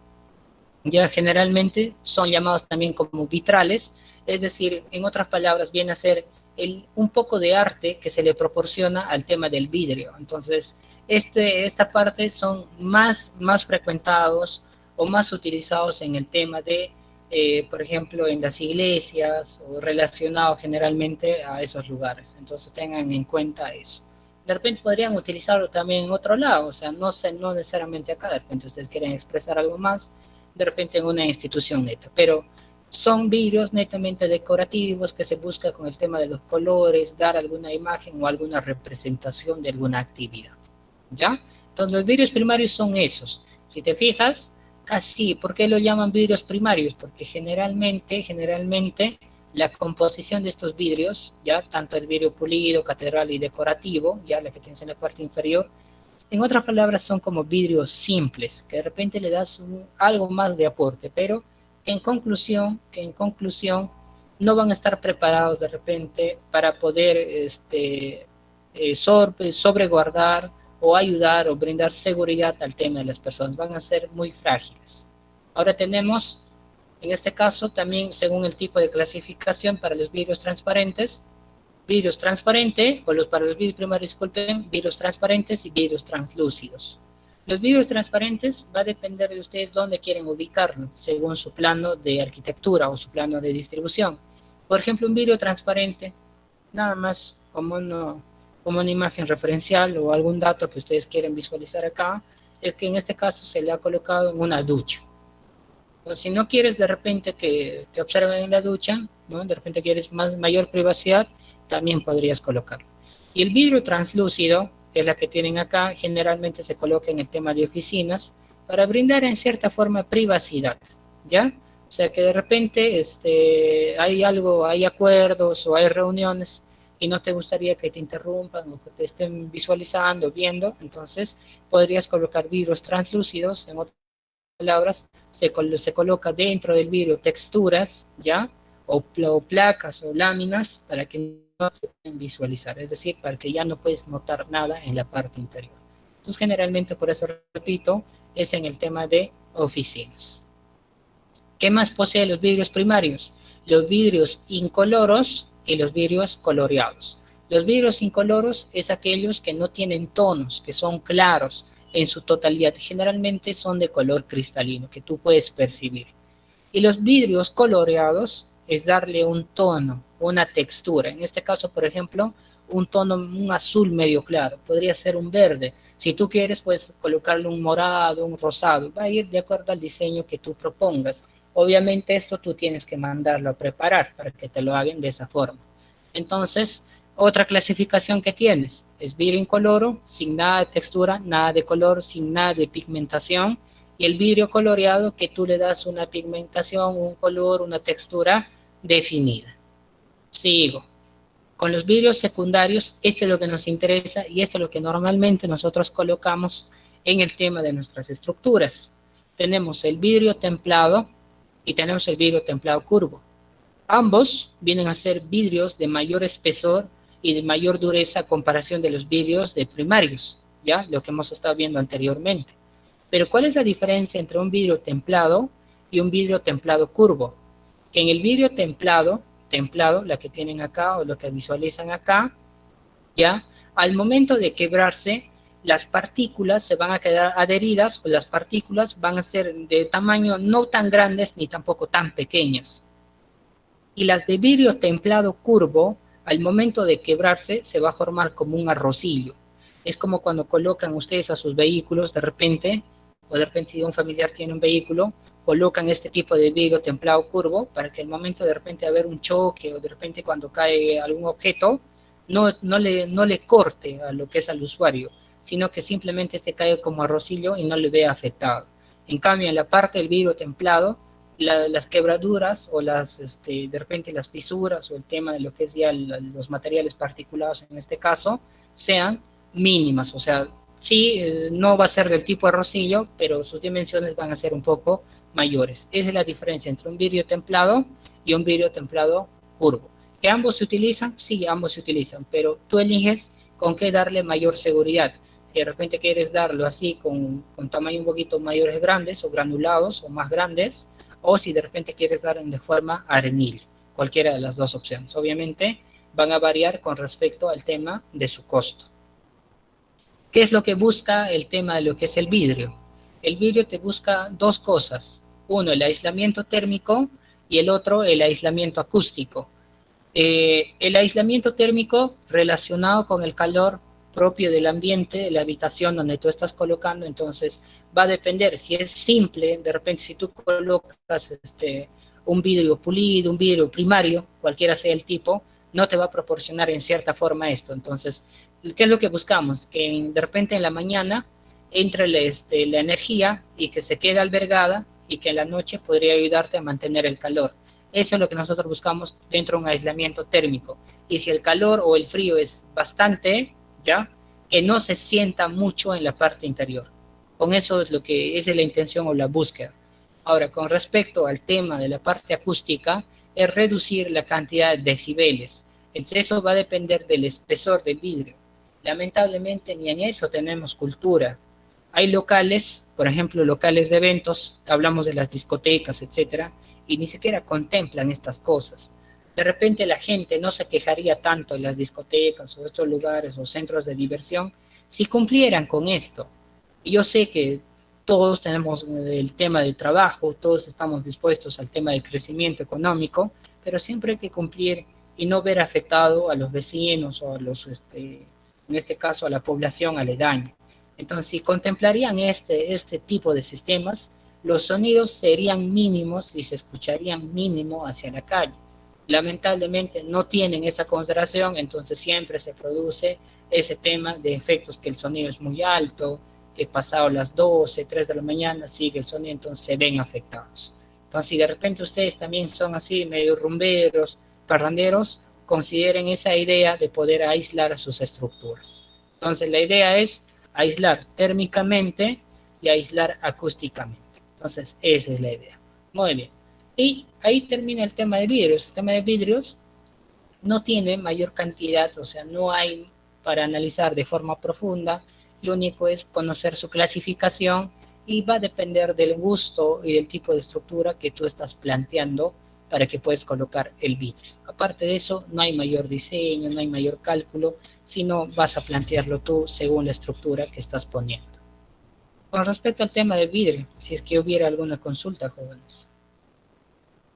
ya generalmente son llamados también como vitrales, es decir, en otras palabras, viene a ser un poco de arte que se le proporciona al tema del vidrio. Entonces, esta parte son más frecuentados o más utilizados en el tema de, por ejemplo, en las iglesias o relacionados generalmente a esos lugares. Entonces, tengan en cuenta eso. De repente podrían utilizarlo también en otro lado, o sea, no necesariamente acá, de repente ustedes quieren expresar algo más, de repente en una institución neta, pero son vidrios netamente decorativos que se busca con el tema de los colores, dar alguna imagen o alguna representación de alguna actividad, ¿ya? Entonces los vidrios primarios son esos. Si te fijas, casi, ¿por qué lo llaman vidrios primarios? Porque generalmente la composición de estos vidrios, ya tanto el vidrio pulido, catedral y decorativo, ya la que tienes en la parte inferior, en otras palabras son como vidrios simples, que de repente le das algo más de aporte, pero en conclusión no van a estar preparados de repente para poder sobreguardar o ayudar o brindar seguridad al tema de las personas, van a ser muy frágiles. Ahora tenemos, en este caso, también según el tipo de clasificación para los vidrios transparentes, para los vidrios primarios, disculpen, vidrios transparentes y vidrios translúcidos. Los vidrios transparentes va a depender de ustedes dónde quieren ubicarlo, según su plano de arquitectura o su plano de distribución. Por ejemplo, un vidrio transparente, nada más como una imagen referencial o algún dato que ustedes quieren visualizar acá, es que en este caso se le ha colocado en una ducha. O si no quieres de repente que te observen en la ducha, ¿no? De repente quieres mayor privacidad, también podrías colocarlo. Y el vidrio translúcido, que es la que tienen acá, generalmente se coloca en el tema de oficinas para brindar en cierta forma privacidad, ¿ya? O sea que de repente hay acuerdos o hay reuniones y no te gustaría que te interrumpan o que te estén visualizando, viendo, entonces podrías colocar vidrios translúcidos. En otras palabras, se coloca dentro del vidrio texturas, ¿ya? O placas o láminas para que no se pueden visualizar, es decir, para que ya no puedes notar nada en la parte interior. Entonces, generalmente, por eso repito, es en el tema de oficinas. ¿Qué más posee los vidrios primarios? Los vidrios incoloros y los vidrios coloreados. Los vidrios incoloros es aquellos que no tienen tonos, que son claros en su totalidad. Generalmente son de color cristalino, que tú puedes percibir. Y los vidrios coloreados es darle un tono, una textura. En este caso, por ejemplo, un azul medio claro. Podría ser un verde. Si tú quieres, puedes colocarle un morado, un rosado. Va a ir de acuerdo al diseño que tú propongas. Obviamente esto tú tienes que mandarlo a preparar para que te lo hagan de esa forma. Entonces, otra clasificación que tienes es vidrio incoloro, sin nada de textura, nada de color, sin nada de pigmentación. Y el vidrio coloreado, que tú le das una pigmentación, un color, una textura definida. Sigo. Con los vidrios secundarios, este es lo que nos interesa y esto es lo que normalmente nosotros colocamos en el tema de nuestras estructuras. Tenemos el vidrio templado, y tenemos el vidrio templado curvo. Ambos vienen a ser vidrios de mayor espesor y de mayor dureza a comparación de los vidrios de primarios, ¿ya? Lo que hemos estado viendo anteriormente. Pero ¿cuál es la diferencia entre un vidrio templado y un vidrio templado curvo? Que en el vidrio templado, la que tienen acá o lo que visualizan acá, ¿ya? Al momento de quebrarse, las partículas se van a quedar adheridas o las partículas van a ser de tamaño no tan grandes ni tampoco tan pequeñas. Y las de vidrio templado curvo, al momento de quebrarse, se va a formar como un arrocillo. Es como cuando colocan ustedes a sus vehículos de repente, o de repente si un familiar tiene un vehículo, colocan este tipo de vidrio templado curvo para que al momento de repente haber un choque o de repente cuando cae algún objeto, no le corte a lo que es al usuario, sino que simplemente cae como arrocillo y no le vea afectado. En cambio, en la parte del vidrio templado, las quebraduras o de repente las fisuras o el tema de lo que es ya los materiales particulados en este caso, sean mínimas, o sea, sí, no va a ser del tipo arrocillo, pero sus dimensiones van a ser un poco mayores. Esa es la diferencia entre un vidrio templado y un vidrio templado curvo. ¿Que ambos se utilizan? Sí, ambos se utilizan, pero tú eliges con qué darle mayor seguridad. Si de repente quieres darlo así con tamaño un poquito mayores grandes o granulados o más grandes, o si de repente quieres dar de forma arenil, cualquiera de las dos opciones. Obviamente van a variar con respecto al tema de su costo. ¿Qué es lo que busca el tema de lo que es el vidrio? El vidrio te busca dos cosas. Uno, el aislamiento térmico y el otro, el aislamiento acústico. El aislamiento térmico relacionado con el calor propio del ambiente, de la habitación donde tú estás colocando, entonces va a depender si es simple, de repente si tú colocas un vidrio pulido, un vidrio primario, cualquiera sea el tipo, no te va a proporcionar en cierta forma esto. Entonces, ¿qué es lo que buscamos? Que de repente en la mañana entre la energía y que se quede albergada y que en la noche podría ayudarte a mantener el calor. Eso es lo que nosotros buscamos dentro de un aislamiento térmico. Y si el calor o el frío es bastante, ¿ya? Que no se sienta mucho en la parte interior. Con eso es esa es la intención o la búsqueda. Ahora, con respecto al tema de la parte acústica, es reducir la cantidad de decibeles. Entonces, eso va a depender del espesor del vidrio. Lamentablemente, ni en eso tenemos cultura. Hay locales, por ejemplo, locales de eventos, hablamos de las discotecas, etcétera, y ni siquiera contemplan estas cosas. De repente la gente no se quejaría tanto en las discotecas o estos lugares o centros de diversión si cumplieran con esto. Y yo sé que todos tenemos el tema del trabajo, todos estamos dispuestos al tema del crecimiento económico, pero siempre hay que cumplir y no ver afectado a los vecinos o a los, en este caso, a la población aledaña. Entonces, si contemplarían este tipo de sistemas, los sonidos serían mínimos y se escucharían mínimo hacia la calle. Lamentablemente no tienen esa consideración, entonces siempre se produce ese tema de efectos que el sonido es muy alto, que pasado las 12, 3 de la mañana sigue el sonido, entonces se ven afectados. Entonces, si de repente ustedes también son así, medio rumberos, parranderos, consideren esa idea de poder aislar sus estructuras. Entonces, la idea es aislar térmicamente y aislar acústicamente. Entonces, esa es la idea. Muy bien. Y ahí termina el tema de vidrios. El tema de vidrios no tiene mayor cantidad, o sea, no hay para analizar de forma profunda. Lo único es conocer su clasificación y va a depender del gusto y del tipo de estructura que tú estás planteando para que puedas colocar el vidrio. Aparte de eso, no hay mayor diseño, no hay mayor cálculo, sino vas a plantearlo tú según la estructura que estás poniendo. Con respecto al tema del vidrio, si es que hubiera alguna consulta, jóvenes.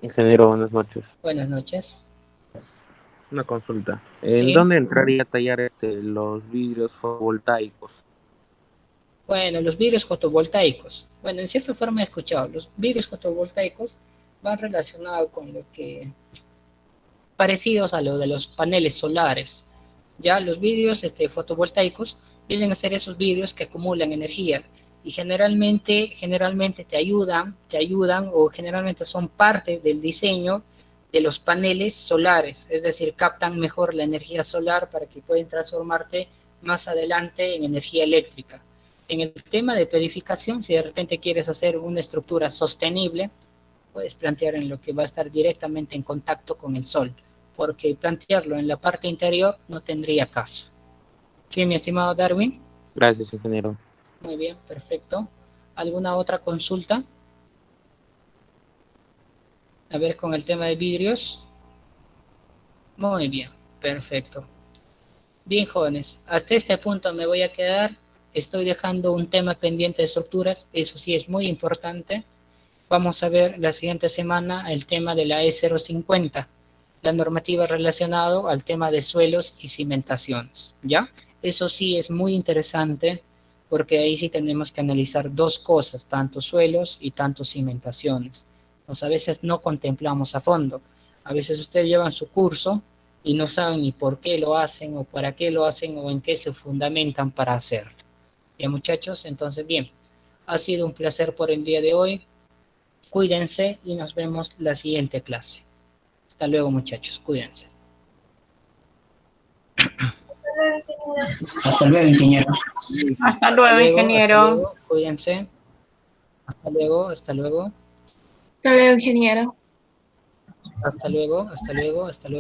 Ingeniero, buenas noches. Buenas noches. Una consulta. ¿Sí? ¿En dónde entraría a tallar los vidrios fotovoltaicos? Bueno, los vidrios fotovoltaicos. Bueno, en cierta forma he escuchado, los vidrios fotovoltaicos van relacionados con lo que parecidos a lo de los paneles solares. Ya los vidrios fotovoltaicos vienen a ser esos vidrios que acumulan energía y generalmente te ayudan o generalmente son parte del diseño de los paneles solares, es decir, captan mejor la energía solar para que puedan transformarte más adelante en energía eléctrica. En el tema de perificación, si de repente quieres hacer una estructura sostenible, puedes plantear en lo que va a estar directamente en contacto con el sol, porque plantearlo en la parte interior no tendría caso. ¿Sí, mi estimado Darwin? Gracias, ingeniero. Muy bien, perfecto. ¿Alguna otra consulta? A ver, con el tema de vidrios. Muy bien, perfecto. Bien, jóvenes, hasta este punto me voy a quedar. Estoy dejando un tema pendiente de estructuras, eso sí es muy importante. Vamos a ver la siguiente semana el tema de la E050, la normativa relacionada al tema de suelos y cimentaciones, ¿ya? Eso sí es muy interesante porque ahí sí tenemos que analizar dos cosas, tanto suelos y tanto cimentaciones. Pues a veces no contemplamos a fondo. A veces ustedes llevan su curso y no saben ni por qué lo hacen o para qué lo hacen o en qué se fundamentan para hacerlo. Bien, muchachos, entonces bien, ha sido un placer por el día de hoy. Cuídense y nos vemos la siguiente clase. Hasta luego, muchachos, cuídense. Hasta luego, ingeniero. Hasta luego, ingeniero. Hasta luego, cuídense. Hasta luego, hasta luego. Hasta luego, ingeniero. Hasta luego, hasta luego, hasta luego.